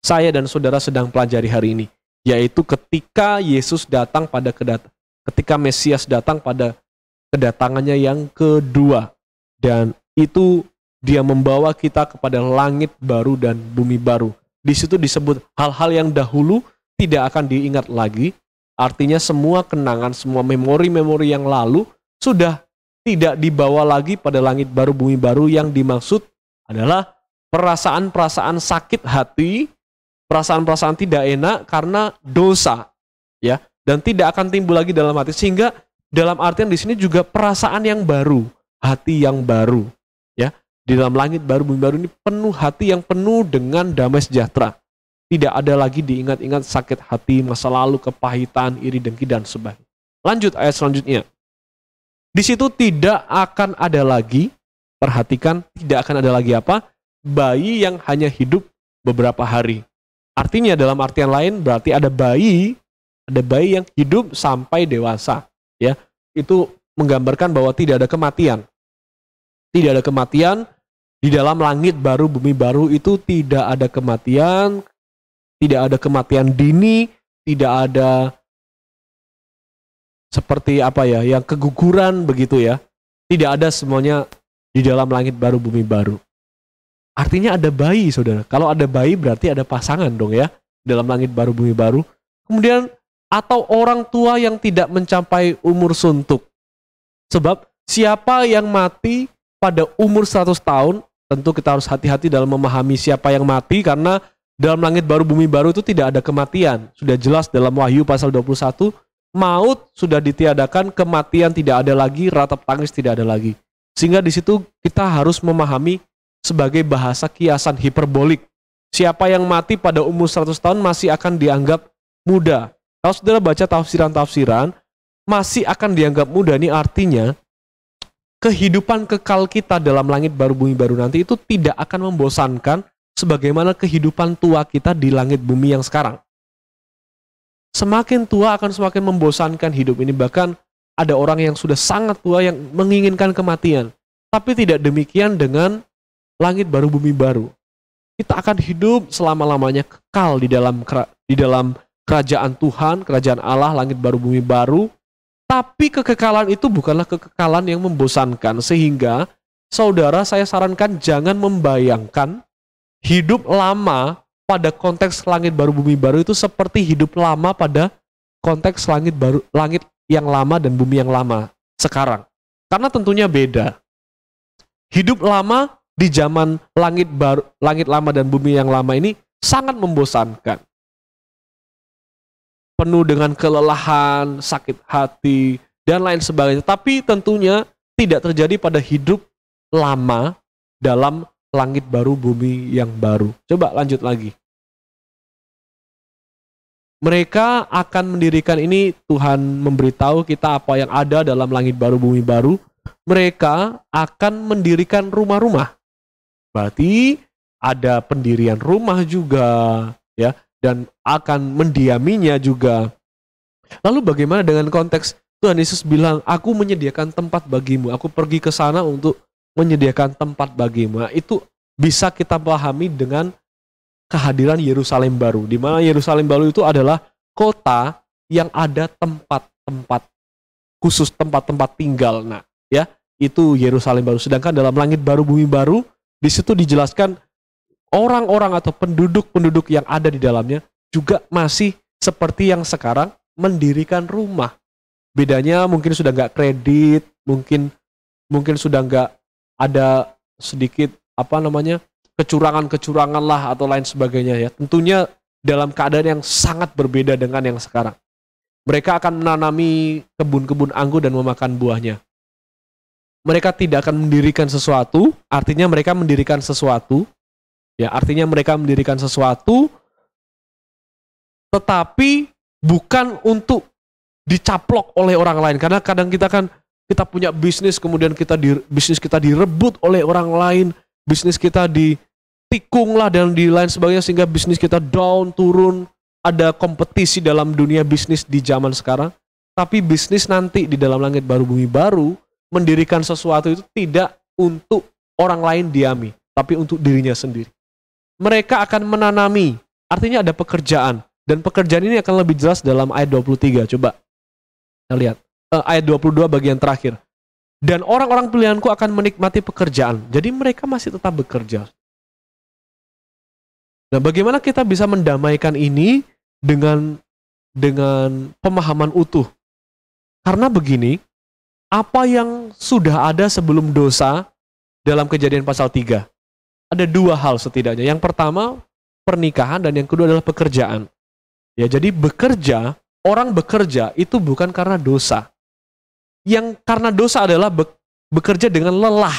saya dan saudara sedang pelajari hari ini, yaitu ketika Yesus datang ketika Mesias datang pada kedatangannya yang kedua, dan itu dia membawa kita kepada langit baru dan bumi baru. Di situ disebut hal-hal yang dahulu tidak akan diingat lagi, artinya semua kenangan, semua memori-memori yang lalu sudah tidak dibawa lagi pada langit baru, bumi baru. Yang dimaksud adalah perasaan-perasaan sakit hati, perasaan-perasaan tidak enak karena dosa, ya, dan tidak akan timbul lagi dalam hati. Sehingga dalam artian di sini juga perasaan yang baru, hati yang baru, ya. Di dalam langit baru, bumi baru ini penuh hati yang penuh dengan damai sejahtera. Tidak ada lagi diingat-ingat sakit hati, masa lalu, kepahitan, iri, dengki, dan sebagainya. Lanjut ayat selanjutnya. Di situ tidak akan ada lagi, perhatikan, tidak akan ada lagi apa? Bayi yang hanya hidup beberapa hari. Artinya dalam artian lain berarti ada bayi yang hidup sampai dewasa, ya. Itu menggambarkan bahwa tidak ada kematian. Tidak ada kematian di dalam langit baru, bumi baru itu tidak ada kematian, tidak ada kematian dini, tidak ada seperti apa ya, yang keguguran begitu ya. Tidak ada semuanya di dalam langit baru, bumi baru. Artinya ada bayi, saudara. Kalau ada bayi berarti ada pasangan dong ya, dalam langit baru, bumi baru. Kemudian, atau orang tua yang tidak mencapai umur suntuk. Sebab siapa yang mati pada umur 100 tahun, tentu kita harus hati-hati dalam memahami siapa yang mati, karena dalam langit baru, bumi baru itu tidak ada kematian. Sudah jelas dalam Wahyu pasal 21, maut sudah ditiadakan, kematian tidak ada lagi, ratap tangis tidak ada lagi. Sehingga di situ kita harus memahami sebagai bahasa kiasan hiperbolik. Siapa yang mati pada umur 100 tahun masih akan dianggap muda. Kalau saudara baca tafsiran-tafsiran, masih akan dianggap muda. Ini artinya kehidupan kekal kita dalam langit baru, bumi baru nanti itu tidak akan membosankan sebagaimana kehidupan tua kita di langit bumi yang sekarang. Semakin tua akan semakin membosankan hidup ini. Bahkan ada orang yang sudah sangat tua yang menginginkan kematian. Tapi tidak demikian dengan langit baru, bumi baru. Kita akan hidup selama-lamanya kekal di dalam kerajaan Tuhan, kerajaan Allah, langit baru, bumi baru. Tapi kekekalan itu bukanlah kekekalan yang membosankan. Sehingga saudara, saya sarankan jangan membayangkan hidup lama pada konteks langit baru, bumi baru itu seperti hidup lama pada konteks langit yang lama dan bumi yang lama sekarang. Karena tentunya beda. Hidup lama di zaman langit lama dan bumi yang lama ini sangat membosankan. Penuh dengan kelelahan, sakit hati, dan lain sebagainya. Tapi tentunya tidak terjadi pada hidup lama dalam langit baru, bumi yang baru. Coba lanjut lagi. Mereka akan mendirikan ini, Tuhan memberitahu kita apa yang ada dalam langit baru, bumi baru. Mereka akan mendirikan rumah-rumah. Berarti ada pendirian rumah juga, ya. dan akan mendiaminya juga. Lalu bagaimana dengan konteks Tuhan Yesus bilang, aku menyediakan tempat bagimu, aku pergi ke sana untuk menyediakan tempat bagimu. Nah, itu bisa kita pahami dengan kehadiran Yerusalem baru, di mana Yerusalem baru itu adalah kota yang ada tempat-tempat khusus, tempat-tempat tinggal. Nah, ya, itu Yerusalem baru. Sedangkan dalam langit baru, bumi baru, di situ dijelaskan orang-orang atau penduduk-penduduk yang ada di dalamnya juga masih seperti yang sekarang mendirikan rumah. Bedanya mungkin sudah nggak kredit, mungkin sudah nggak ada sedikit kecurangan lah atau lain sebagainya ya. Tentunya dalam keadaan yang sangat berbeda dengan yang sekarang. Mereka akan menanami kebun-kebun anggur dan memakan buahnya. Mereka tidak akan mendirikan sesuatu, artinya mereka mendirikan sesuatu, tetapi bukan untuk dicaplok oleh orang lain. Karena kadang kita punya bisnis, kemudian bisnis kita direbut oleh orang lain, bisnis kita ditikung lah dan di lain sebagainya, sehingga bisnis kita down, turun. Ada kompetisi dalam dunia bisnis di zaman sekarang. Tapi bisnis nanti di dalam langit baru bumi baru, mendirikan sesuatu itu tidak untuk orang lain diami, tapi untuk dirinya sendiri. Mereka akan menanami, artinya ada pekerjaan. Dan pekerjaan ini akan lebih jelas dalam ayat 23. Coba kita lihat. Ayat 22 bagian terakhir. Dan orang-orang pilihanku akan menikmati pekerjaan. Jadi mereka masih tetap bekerja. Nah, bagaimana kita bisa mendamaikan ini dengan pemahaman utuh? Karena begini, apa yang sudah ada sebelum dosa dalam Kejadian pasal 3? Ada dua hal setidaknya. Yang pertama, pernikahan, dan yang kedua adalah pekerjaan. Ya, jadi orang bekerja itu bukan karena dosa. Yang karena dosa adalah bekerja dengan lelah,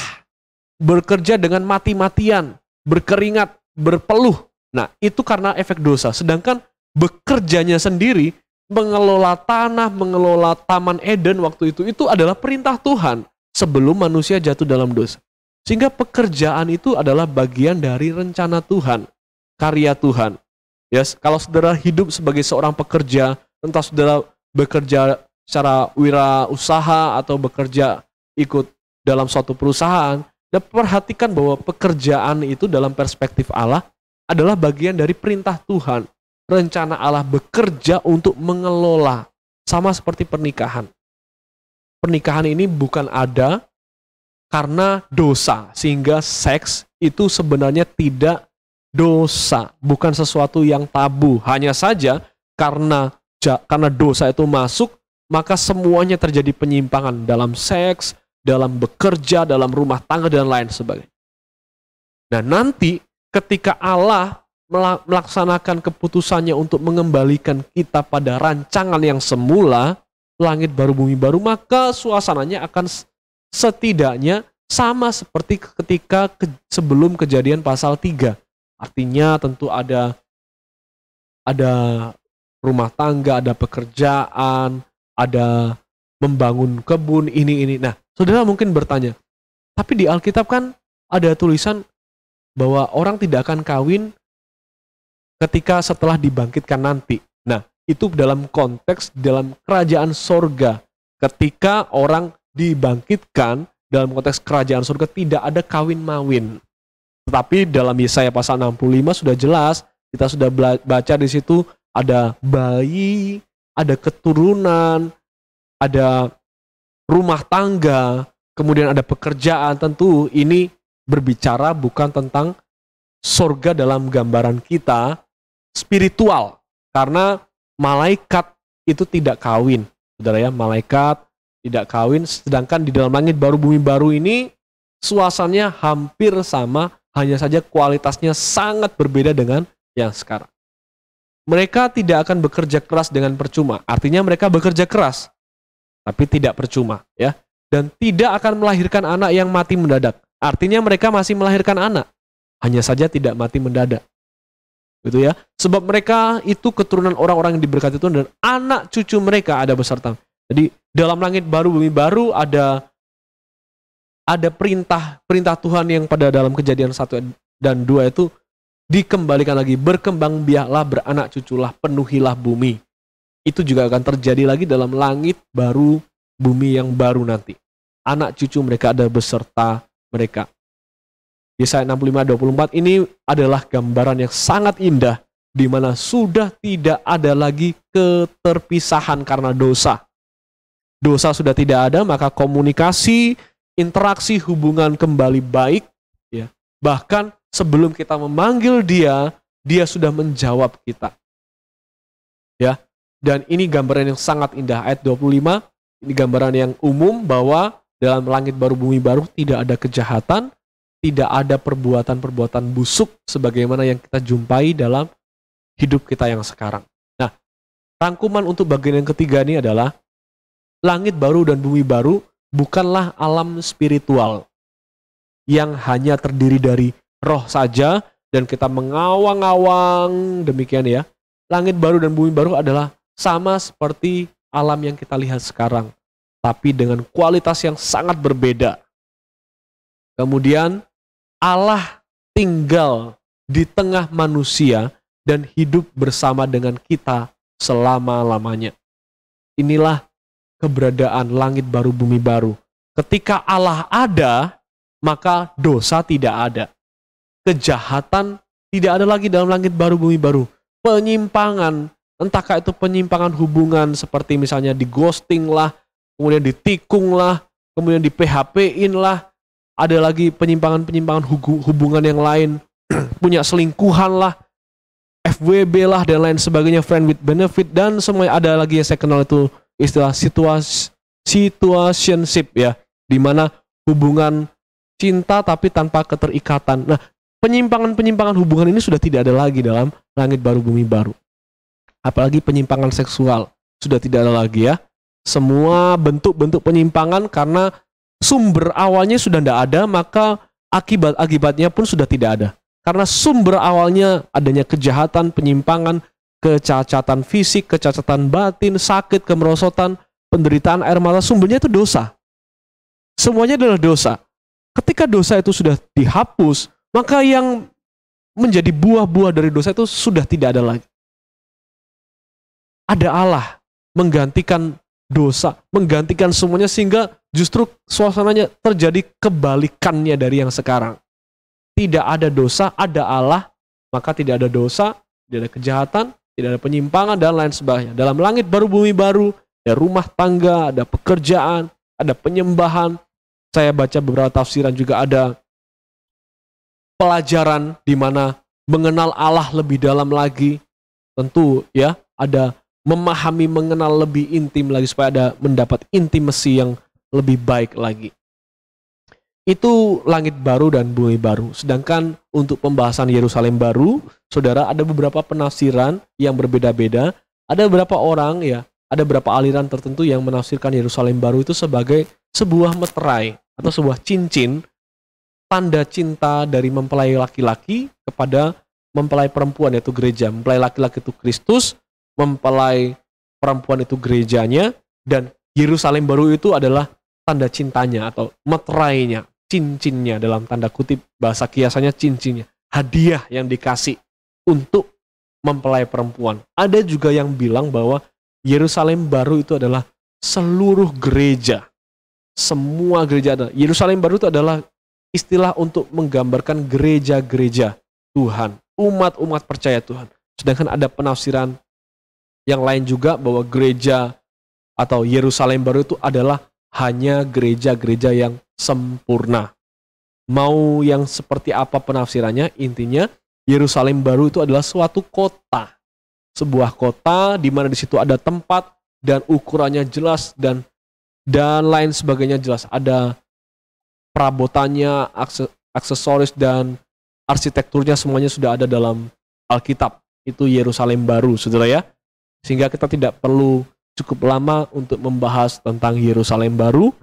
bekerja dengan mati-matian, berkeringat, berpeluh. Nah, itu karena efek dosa. Sedangkan bekerjanya sendiri, mengelola tanah, mengelola Taman Eden waktu itu adalah perintah Tuhan sebelum manusia jatuh dalam dosa. Sehingga pekerjaan itu adalah bagian dari rencana Tuhan, karya Tuhan. Ya, kalau saudara hidup sebagai seorang pekerja, entah saudara bekerja secara wirausaha atau bekerja ikut dalam suatu perusahaan, dan perhatikan bahwa pekerjaan itu dalam perspektif Allah adalah bagian dari perintah Tuhan. Rencana Allah bekerja untuk mengelola, sama seperti pernikahan. Pernikahan ini bukan ada karena dosa, sehingga seks itu sebenarnya tidak dosa, bukan sesuatu yang tabu. Hanya saja karena dosa itu masuk, maka semuanya terjadi penyimpangan dalam seks, dalam bekerja, dalam rumah tangga, dan lain sebagainya. Nah, nanti ketika Allah melaksanakan keputusannya untuk mengembalikan kita pada rancangan yang semula, langit baru, bumi baru, maka suasananya akan setidaknya sama seperti ketika sebelum Kejadian pasal 3. Artinya tentu ada rumah tangga, ada pekerjaan, ada membangun kebun, ini. Nah, saudara mungkin bertanya, tapi di Alkitab kan ada tulisan bahwa orang tidak akan kawin ketika setelah dibangkitkan nanti. Nah, itu dalam konteks dalam kerajaan sorga. Ketika orang dibangkitkan dalam konteks kerajaan sorga, tidak ada kawin-mawin. Tetapi dalam Yesaya pasal 65 sudah jelas, kita sudah baca di situ ada bayi, ada keturunan, ada rumah tangga, kemudian ada pekerjaan. Tentu ini berbicara bukan tentang sorga dalam gambaran kita spiritual, karena malaikat itu tidak kawin, saudara ya, malaikat tidak kawin. Sedangkan di dalam langit baru bumi baru ini suasananya hampir sama, hanya saja kualitasnya sangat berbeda dengan yang sekarang. Mereka tidak akan bekerja keras dengan percuma. Artinya mereka bekerja keras, tapi tidak percuma, ya. Dan tidak akan melahirkan anak yang mati mendadak. Artinya mereka masih melahirkan anak, hanya saja tidak mati mendadak. Gitu ya. Sebab mereka itu keturunan orang-orang yang diberkati Tuhan, dan anak cucu mereka ada beserta. Jadi dalam langit baru bumi baru ada perintah Tuhan yang pada dalam Kejadian 1 dan 2 itu dikembalikan lagi, berkembang biaklah, beranak cuculah, penuhilah bumi. Itu juga akan terjadi lagi dalam langit baru, bumi yang baru nanti. Anak cucu mereka ada beserta mereka. Yesaya 65:24 ini adalah gambaran yang sangat indah, di mana sudah tidak ada lagi keterpisahan karena dosa. Dosa sudah tidak ada, maka komunikasi, interaksi, hubungan kembali baik. Ya. Bahkan sebelum kita memanggil dia, dia sudah menjawab kita. Ya. Dan ini gambaran yang sangat indah. Ayat 25, ini gambaran yang umum bahwa dalam langit baru, bumi baru tidak ada kejahatan, tidak ada perbuatan-perbuatan busuk sebagaimana yang kita jumpai dalam hidup kita yang sekarang. Nah, rangkuman untuk bagian yang ketiga ini adalah langit baru dan bumi baru bukanlah alam spiritual yang hanya terdiri dari roh saja dan kita mengawang-awang demikian ya. Langit baru dan bumi baru adalah sama seperti alam yang kita lihat sekarang, tapi dengan kualitas yang sangat berbeda. Kemudian Allah tinggal di tengah manusia dan hidup bersama dengan kita selama-lamanya. Inilah keberadaan langit baru, bumi baru. Ketika Allah ada, maka dosa tidak ada. Kejahatan tidak ada lagi dalam langit baru, bumi baru. Penyimpangan, entahkah itu penyimpangan hubungan seperti misalnya di ghosting lah, kemudian ditikung lah, kemudian di PHP-in lah, ada lagi penyimpangan-penyimpangan hubungan yang lain, punya selingkuhan lah, FWB lah, dan lain sebagainya, friend with benefit, dan semuanya. Ada lagi yang saya kenal itu istilah situationship ya, di mana hubungan cinta tapi tanpa keterikatan. Nah, penyimpangan-penyimpangan hubungan ini sudah tidak ada lagi dalam langit baru, bumi baru. Apalagi penyimpangan seksual sudah tidak ada lagi ya. Semua bentuk-bentuk penyimpangan karena sumber awalnya sudah tidak ada, maka akibat-akibatnya pun sudah tidak ada. Karena sumber awalnya adanya kejahatan, penyimpangan, kecacatan fisik, kecacatan batin, sakit, kemerosotan, penderitaan, air mata, sumbernya itu dosa. Semuanya adalah dosa. Ketika dosa itu sudah dihapus, maka yang menjadi buah-buah dari dosa itu sudah tidak ada lagi. Ada Allah menggantikan dosa, menggantikan semuanya, sehingga justru suasananya terjadi kebalikannya dari yang sekarang. Tidak ada dosa, ada Allah, maka tidak ada dosa, tidak ada kejahatan, tidak ada penyimpangan, dan lain sebagainya. Dalam langit baru, bumi baru, ada rumah tangga, ada pekerjaan, ada penyembahan. Saya baca beberapa tafsiran juga ada pelajaran di mana mengenal Allah lebih dalam lagi. Tentu ya, ada memahami, mengenal lebih intim lagi supaya ada mendapat intimasi yang lebih baik lagi. Itu langit baru dan bumi baru. Sedangkan untuk pembahasan Yerusalem baru, saudara, ada beberapa penafsiran yang berbeda-beda. Ada beberapa orang ya, ada beberapa aliran tertentu yang menafsirkan Yerusalem baru itu sebagai sebuah meterai atau sebuah cincin, tanda cinta dari mempelai laki-laki kepada mempelai perempuan, yaitu gereja. Mempelai laki-laki itu Kristus, mempelai perempuan itu gerejanya, dan Yerusalem baru itu adalah tanda cintanya atau meterainya, cincinnya dalam tanda kutip, bahasa kiasannya cincinnya, hadiah yang dikasih untuk mempelai perempuan. Ada juga yang bilang bahwa Yerusalem baru itu adalah seluruh gereja. Semua gereja ada. Yerusalem baru itu adalah istilah untuk menggambarkan gereja-gereja Tuhan, umat-umat percaya Tuhan. Sedangkan ada penafsiran yang lain juga bahwa gereja atau Yerusalem baru itu adalah hanya gereja-gereja yang sempurna. Mau yang seperti apa penafsirannya, intinya Yerusalem baru itu adalah suatu kota. Sebuah kota di mana di situ ada tempat dan ukurannya jelas dan lain sebagainya jelas. Ada perabotannya, aksesoris dan arsitekturnya semuanya sudah ada dalam Alkitab. Itu Yerusalem baru, saudara ya. Sehingga kita tidak perlu cukup lama untuk membahas tentang Yerusalem baru,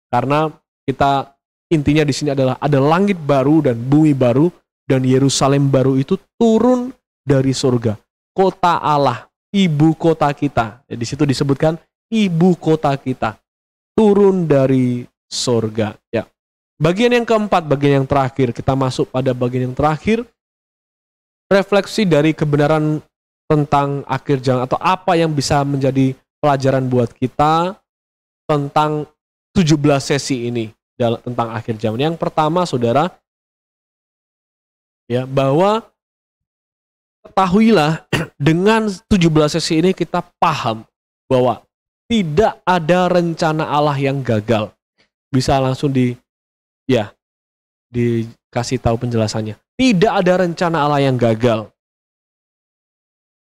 karena kita intinya di sini adalah ada langit baru dan bumi baru, dan Yerusalem baru itu turun dari surga. Kota Allah, ibu kota kita. Ya, di situ disebutkan ibu kota kita turun dari surga. Ya. Bagian yang keempat, bagian yang terakhir, kita masuk pada bagian yang terakhir. refleksi dari kebenaran tentang akhir zaman atau apa yang bisa menjadi pelajaran buat kita tentang 17 sesi ini tentang akhir zaman. Yang pertama, saudara, ya, bahwa ketahuilah dengan 17 sesi ini kita paham bahwa tidak ada rencana Allah yang gagal. Bisa langsung dikasih tahu penjelasannya. Tidak ada rencana Allah yang gagal.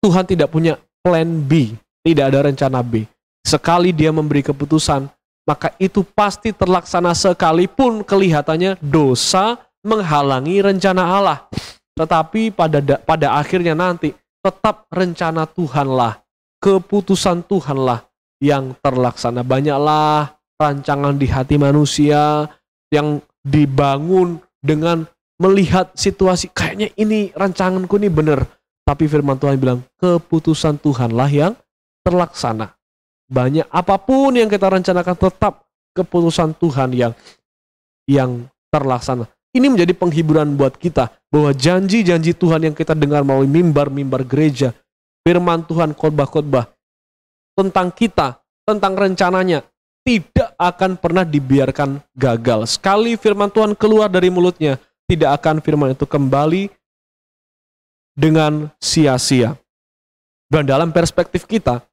Tuhan tidak punya plan B, tidak ada rencana B. Sekali dia memberi keputusan, maka itu pasti terlaksana sekalipun kelihatannya dosa menghalangi rencana Allah. Tetapi pada akhirnya nanti tetap rencana Tuhanlah, keputusan Tuhanlah yang terlaksana. Banyaklah rancangan di hati manusia yang dibangun dengan melihat situasi, kayaknya ini rancanganku ini benar. Tapi firman Tuhan bilang, keputusan Tuhanlah yang terlaksana. Banyak apapun yang kita rencanakan, tetap keputusan Tuhan yang terlaksana. Ini menjadi penghiburan buat kita, bahwa janji-janji Tuhan yang kita dengar melalui mimbar-mimbar gereja, firman Tuhan, khotbah-khotbah, tentang kita, tentang rencananya, tidak akan pernah dibiarkan gagal. Sekali firman Tuhan keluar dari mulutnya, tidak akan firman itu kembali dengan sia-sia. Dan dalam perspektif kita,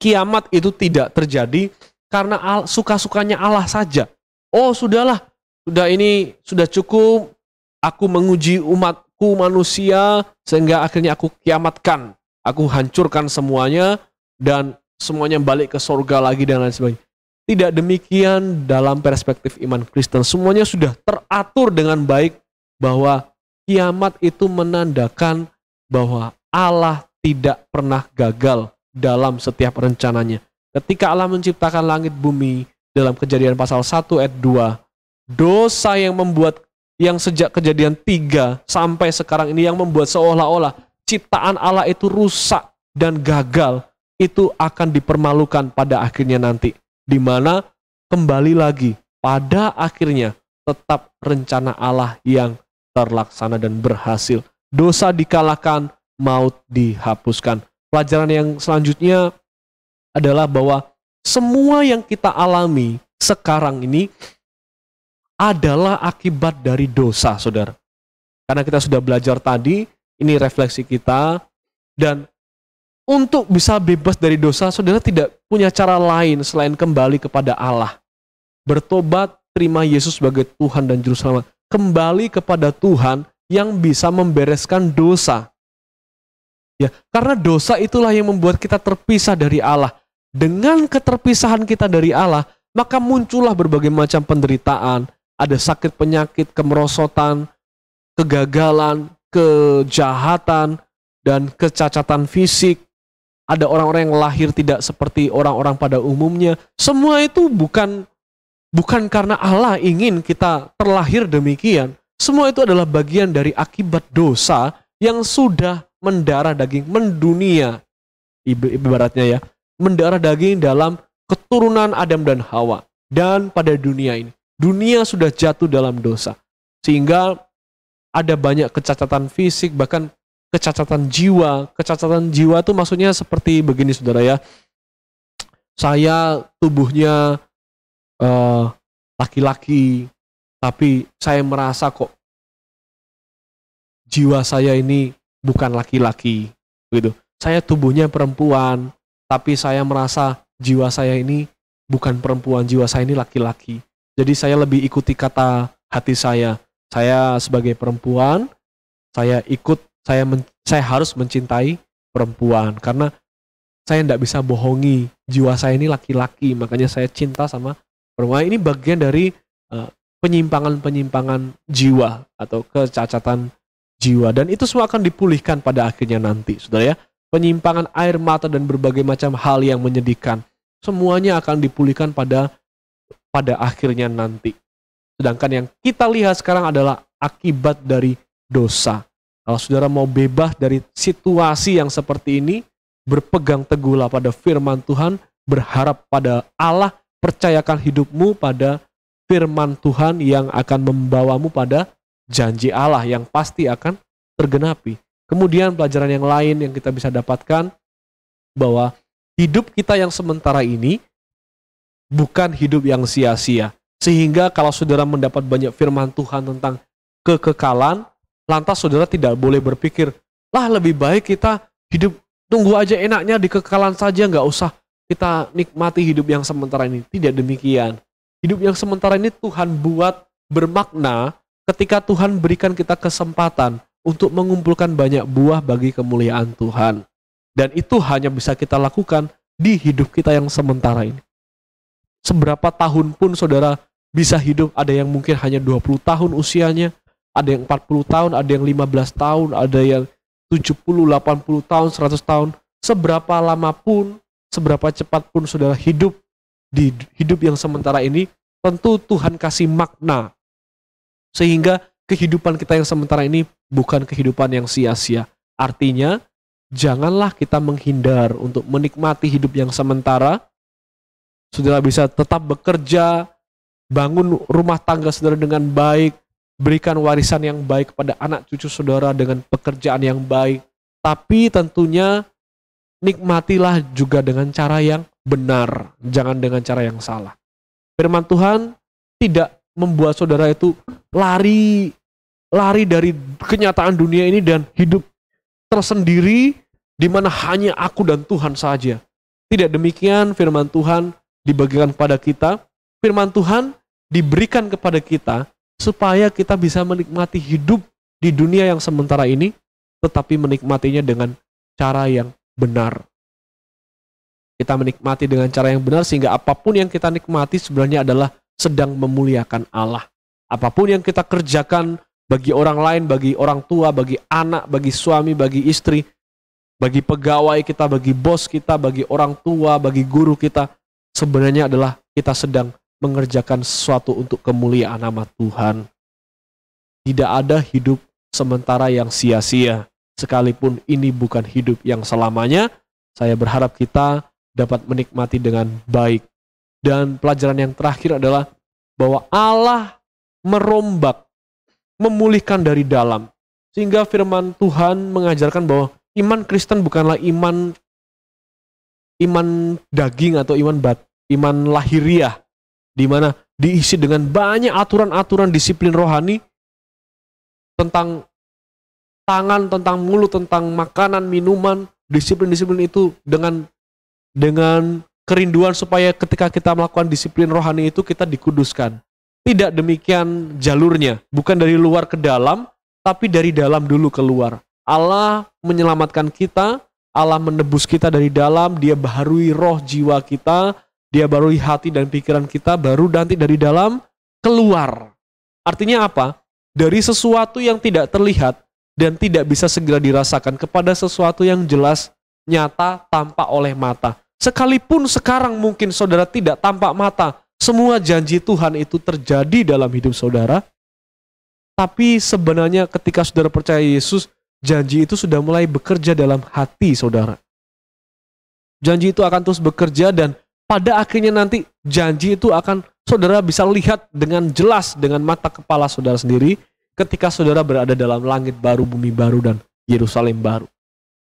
kiamat itu tidak terjadi karena suka-sukanya Allah saja. Oh, sudahlah, sudah cukup, aku menguji umatku manusia, sehingga akhirnya aku kiamatkan, aku hancurkan semuanya, dan semuanya balik ke surga lagi dan lain sebagainya. Tidak demikian dalam perspektif iman Kristen. Semuanya sudah teratur dengan baik, bahwa kiamat itu menandakan bahwa Allah tidak pernah gagal dalam setiap rencananya. Ketika Allah menciptakan langit bumi, dalam Kejadian pasal 1 ayat 2, dosa yang sejak Kejadian 3 sampai sekarang ini yang membuat seolah-olah ciptaan Allah itu rusak dan gagal, itu akan dipermalukan pada akhirnya nanti, di mana kembali lagi pada akhirnya tetap rencana Allah yang terlaksana dan berhasil. Dosa dikalahkan, maut dihapuskan. Pelajaran yang selanjutnya adalah bahwa semua yang kita alami sekarang ini adalah akibat dari dosa, saudara. Karena kita sudah belajar tadi, ini refleksi kita, dan untuk bisa bebas dari dosa, saudara tidak punya cara lain selain kembali kepada Allah. Bertobat, terima Yesus sebagai Tuhan dan Juru Selamat. Kembali kepada Tuhan yang bisa membereskan dosa. Ya, karena dosa itulah yang membuat kita terpisah dari Allah. Dengan keterpisahan kita dari Allah, maka muncullah berbagai macam penderitaan. Ada sakit penyakit, kemerosotan, kegagalan, kejahatan, dan kecacatan fisik. Ada orang-orang yang lahir tidak seperti orang-orang pada umumnya. Semua itu bukan karena Allah ingin kita terlahir demikian. Semua itu adalah bagian dari akibat dosa yang sudah mendarah daging, mendunia. Ibaratnya ya, mendarah daging dalam keturunan Adam dan Hawa. Dan pada dunia ini, dunia sudah jatuh dalam dosa. Sehingga ada banyak kecacatan fisik, bahkan kecacatan jiwa. Kecacatan jiwa itu maksudnya seperti begini, saudara ya. Saya tubuhnya laki-laki, tapi saya merasa kok jiwa saya ini bukan laki-laki, gitu. Saya tubuhnya perempuan, tapi saya merasa jiwa saya ini bukan perempuan, jiwa saya ini laki-laki. Jadi saya lebih ikuti kata hati saya. Saya sebagai perempuan, saya harus mencintai perempuan, karena saya tidak bisa bohongi jiwa saya ini laki-laki, makanya saya cinta sama perempuan. Ini bagian dari penyimpangan-penyimpangan jiwa atau kecacatan jiwa, dan itu semua akan dipulihkan pada akhirnya nanti, saudara ya. Penyimpangan air mata dan berbagai macam hal yang menyedihkan, semuanya akan dipulihkan pada akhirnya nanti. Sedangkan yang kita lihat sekarang adalah akibat dari dosa. Kalau saudara mau bebas dari situasi yang seperti ini, berpegang teguhlah pada firman Tuhan, berharap pada Allah, percayakan hidupmu pada firman Tuhan yang akan membawamu pada janji Allah yang pasti akan tergenapi. Kemudian pelajaran yang lain yang kita bisa dapatkan bahwa hidup kita yang sementara ini bukan hidup yang sia-sia. Sehingga kalau saudara mendapat banyak firman Tuhan tentang kekekalan, lantas saudara tidak boleh berpikir, lah lebih baik kita hidup, tunggu aja enaknya di kekekalan saja, nggak usah kita nikmati hidup yang sementara ini. Tidak demikian. Hidup yang sementara ini Tuhan buat bermakna ketika Tuhan berikan kita kesempatan untuk mengumpulkan banyak buah bagi kemuliaan Tuhan. Dan itu hanya bisa kita lakukan di hidup kita yang sementara ini. Seberapa tahun pun saudara bisa hidup, ada yang mungkin hanya 20 tahun usianya, ada yang 40 tahun, ada yang 15 tahun, ada yang 70, 80 tahun, 100 tahun. Seberapa lama pun, seberapa cepat pun saudara hidup di hidup yang sementara ini, tentu Tuhan kasih makna. Sehingga kehidupan kita yang sementara ini bukan kehidupan yang sia-sia. Artinya, janganlah kita menghindar untuk menikmati hidup yang sementara. Saudara bisa tetap bekerja, bangun rumah tangga saudara dengan baik, berikan warisan yang baik kepada anak cucu saudara dengan pekerjaan yang baik. Tapi tentunya nikmatilah juga dengan cara yang benar, jangan dengan cara yang salah. Firman Tuhan tidak membuat saudara itu lari dari kenyataan dunia ini dan hidup tersendiri di mana hanya aku dan Tuhan saja. Tidak demikian firman Tuhan dibagikan kepada kita. Firman Tuhan diberikan kepada kita supaya kita bisa menikmati hidup di dunia yang sementara ini, tetapi menikmatinya dengan cara yang benar. Kita menikmati dengan cara yang benar sehingga apapun yang kita nikmati sebenarnya adalah sedang memuliakan Allah. Apapun yang kita kerjakan bagi orang lain, bagi orang tua, bagi anak, bagi suami, bagi istri, bagi pegawai kita, bagi bos kita, bagi orang tua, bagi guru kita, sebenarnya adalah kita sedang mengerjakan sesuatu untuk kemuliaan nama Tuhan. Tidak ada hidup sementara yang sia-sia. Sekalipun ini bukan hidup yang selamanya, saya berharap kita dapat menikmati dengan baik. Dan pelajaran yang terakhir adalah bahwa Allah merombak, memulihkan dari dalam. Sehingga firman Tuhan mengajarkan bahwa iman Kristen bukanlah iman daging atau iman lahiriah, di mana diisi dengan banyak aturan-aturan disiplin rohani tentang tangan, tentang mulut, tentang makanan, minuman, disiplin-disiplin itu dengan kerinduan supaya ketika kita melakukan disiplin rohani itu kita dikuduskan. Tidak demikian jalurnya, bukan dari luar ke dalam, tapi dari dalam dulu keluar. Allah menyelamatkan kita, Allah menebus kita dari dalam, Dia baharui roh jiwa kita, Dia baharui hati dan pikiran kita, baru nanti dari dalam keluar. Artinya apa? Dari sesuatu yang tidak terlihat dan tidak bisa segera dirasakan kepada sesuatu yang jelas, nyata, tampak oleh mata. Sekalipun sekarang mungkin saudara tidak tampak mata, semua janji Tuhan itu terjadi dalam hidup saudara. Tapi sebenarnya ketika saudara percaya Yesus, janji itu sudah mulai bekerja dalam hati saudara. Janji itu akan terus bekerja dan pada akhirnya nanti janji itu akan saudara bisa lihat dengan jelas dengan mata kepala saudara sendiri ketika saudara berada dalam langit baru, bumi baru, dan Yerusalem baru.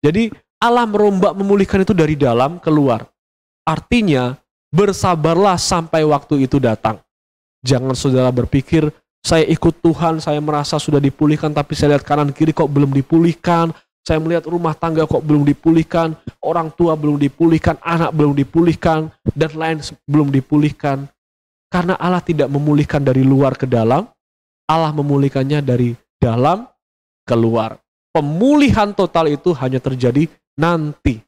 Jadi Allah merombak memulihkan itu dari dalam keluar. Artinya bersabarlah sampai waktu itu datang. Jangan saudara berpikir, saya ikut Tuhan, saya merasa sudah dipulihkan, tapi saya lihat kanan kiri kok belum dipulihkan. Saya melihat rumah tangga kok belum dipulihkan, orang tua belum dipulihkan, anak belum dipulihkan, dan lain belum dipulihkan. Karena Allah tidak memulihkan dari luar ke dalam, Allah memulihkannya dari dalam keluar. Pemulihan total itu hanya terjadi nanti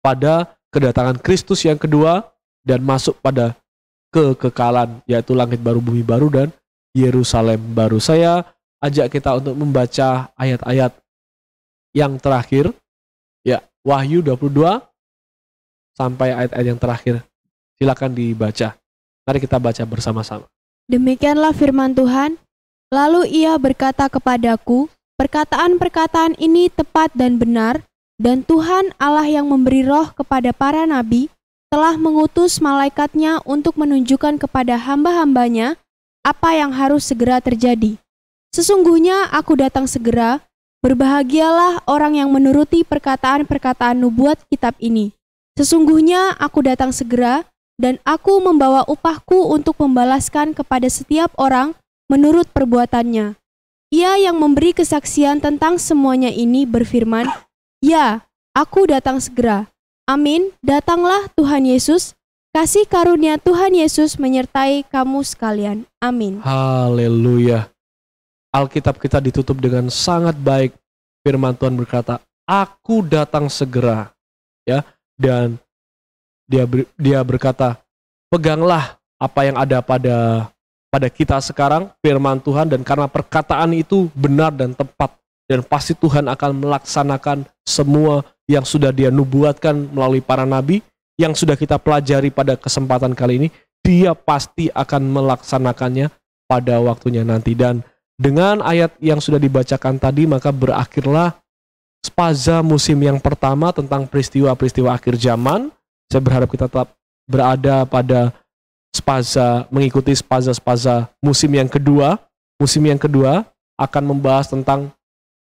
pada kedatangan Kristus yang kedua dan masuk pada kekekalan, yaitu langit baru, bumi baru, dan Yerusalem baru. Saya ajak kita untuk membaca ayat-ayat yang terakhir, ya, Wahyu 22 sampai ayat-ayat yang terakhir. Silakan dibaca. Mari kita baca bersama-sama. Demikianlah firman Tuhan. Lalu ia berkata kepadaku, perkataan-perkataan ini tepat dan benar, dan Tuhan Allah yang memberi roh kepada para nabi telah mengutus malaikatnya untuk menunjukkan kepada hamba-hambanya apa yang harus segera terjadi. Sesungguhnya aku datang segera, Berbahagialah orang yang menuruti perkataan-perkataan nubuat kitab ini. Sesungguhnya aku datang segera, dan aku membawa upahku untuk membalaskan kepada setiap orang menurut perbuatannya. Ia yang memberi kesaksian tentang semuanya ini berfirman, "Ya, aku datang segera." Amin. Datanglah Tuhan Yesus. Kasih karunia Tuhan Yesus menyertai kamu sekalian. Amin. Haleluya. Alkitab kita ditutup dengan sangat baik. Firman Tuhan berkata, "Aku datang segera." Ya, dan dia berkata, peganglah apa yang ada pada kita sekarang, firman Tuhan, dan karena perkataan itu benar dan tepat, dan pasti Tuhan akan melaksanakan semua yang sudah Dia nubuatkan melalui para nabi, yang sudah kita pelajari pada kesempatan kali ini. Dia pasti akan melaksanakannya pada waktunya nanti. Dan dengan ayat yang sudah dibacakan tadi, maka berakhirlah spaza musim yang pertama tentang peristiwa-peristiwa akhir zaman. Saya berharap kita tetap berada pada mengikuti spaza musim yang kedua. Musim yang kedua akan membahas tentang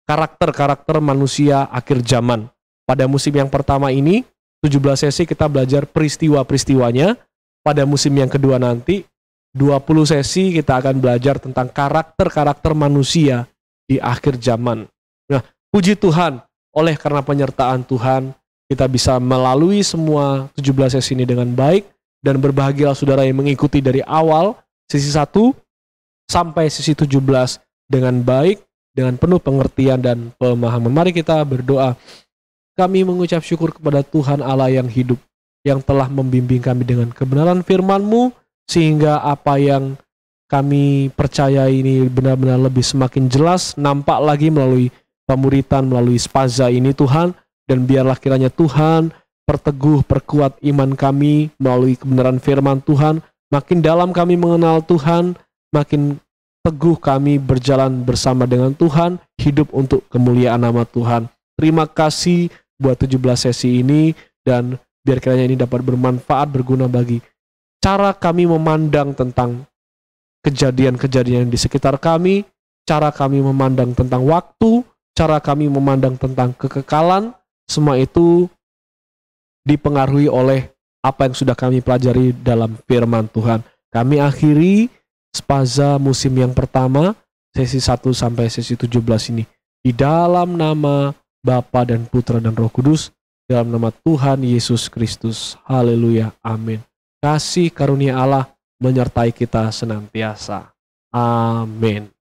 karakter-karakter manusia akhir zaman. Pada musim yang pertama ini, 17 sesi kita belajar peristiwa-peristiwanya. Pada musim yang kedua nanti, 20 sesi kita akan belajar tentang karakter-karakter manusia di akhir zaman. Nah, puji Tuhan, oleh karena penyertaan Tuhan, kita bisa melalui semua 17 sesi ini dengan baik. Dan berbahagialah saudara yang mengikuti dari awal sesi 1 sampai sesi 17 dengan baik, dengan penuh pengertian dan pemahaman. Mari kita berdoa. Kami mengucap syukur kepada Tuhan Allah yang hidup, yang telah membimbing kami dengan kebenaran firman-Mu, sehingga apa yang kami percaya ini benar-benar lebih semakin jelas, nampak lagi melalui pemuritan, melalui spaza ini Tuhan. Dan biarlah kiranya Tuhan perkuat iman kami melalui kebenaran firman Tuhan. Makin dalam kami mengenal Tuhan, makin teguh kami berjalan bersama dengan Tuhan, hidup untuk kemuliaan nama Tuhan. Terima kasih buat 17 sesi ini, dan biar kiranya ini dapat bermanfaat, berguna bagi cara kami memandang tentang kejadian-kejadian di sekitar kami, cara kami memandang tentang waktu, cara kami memandang tentang kekekalan. Semua itu dipengaruhi oleh apa yang sudah kami pelajari dalam firman Tuhan. Kami akhiri spaza musim yang pertama, sesi 1 sampai sesi 17 ini. Di dalam nama Bapa dan Putra dan Roh Kudus, dalam nama Tuhan Yesus Kristus. Haleluya. Amin. Kasih karunia Allah menyertai kita senantiasa. Amin.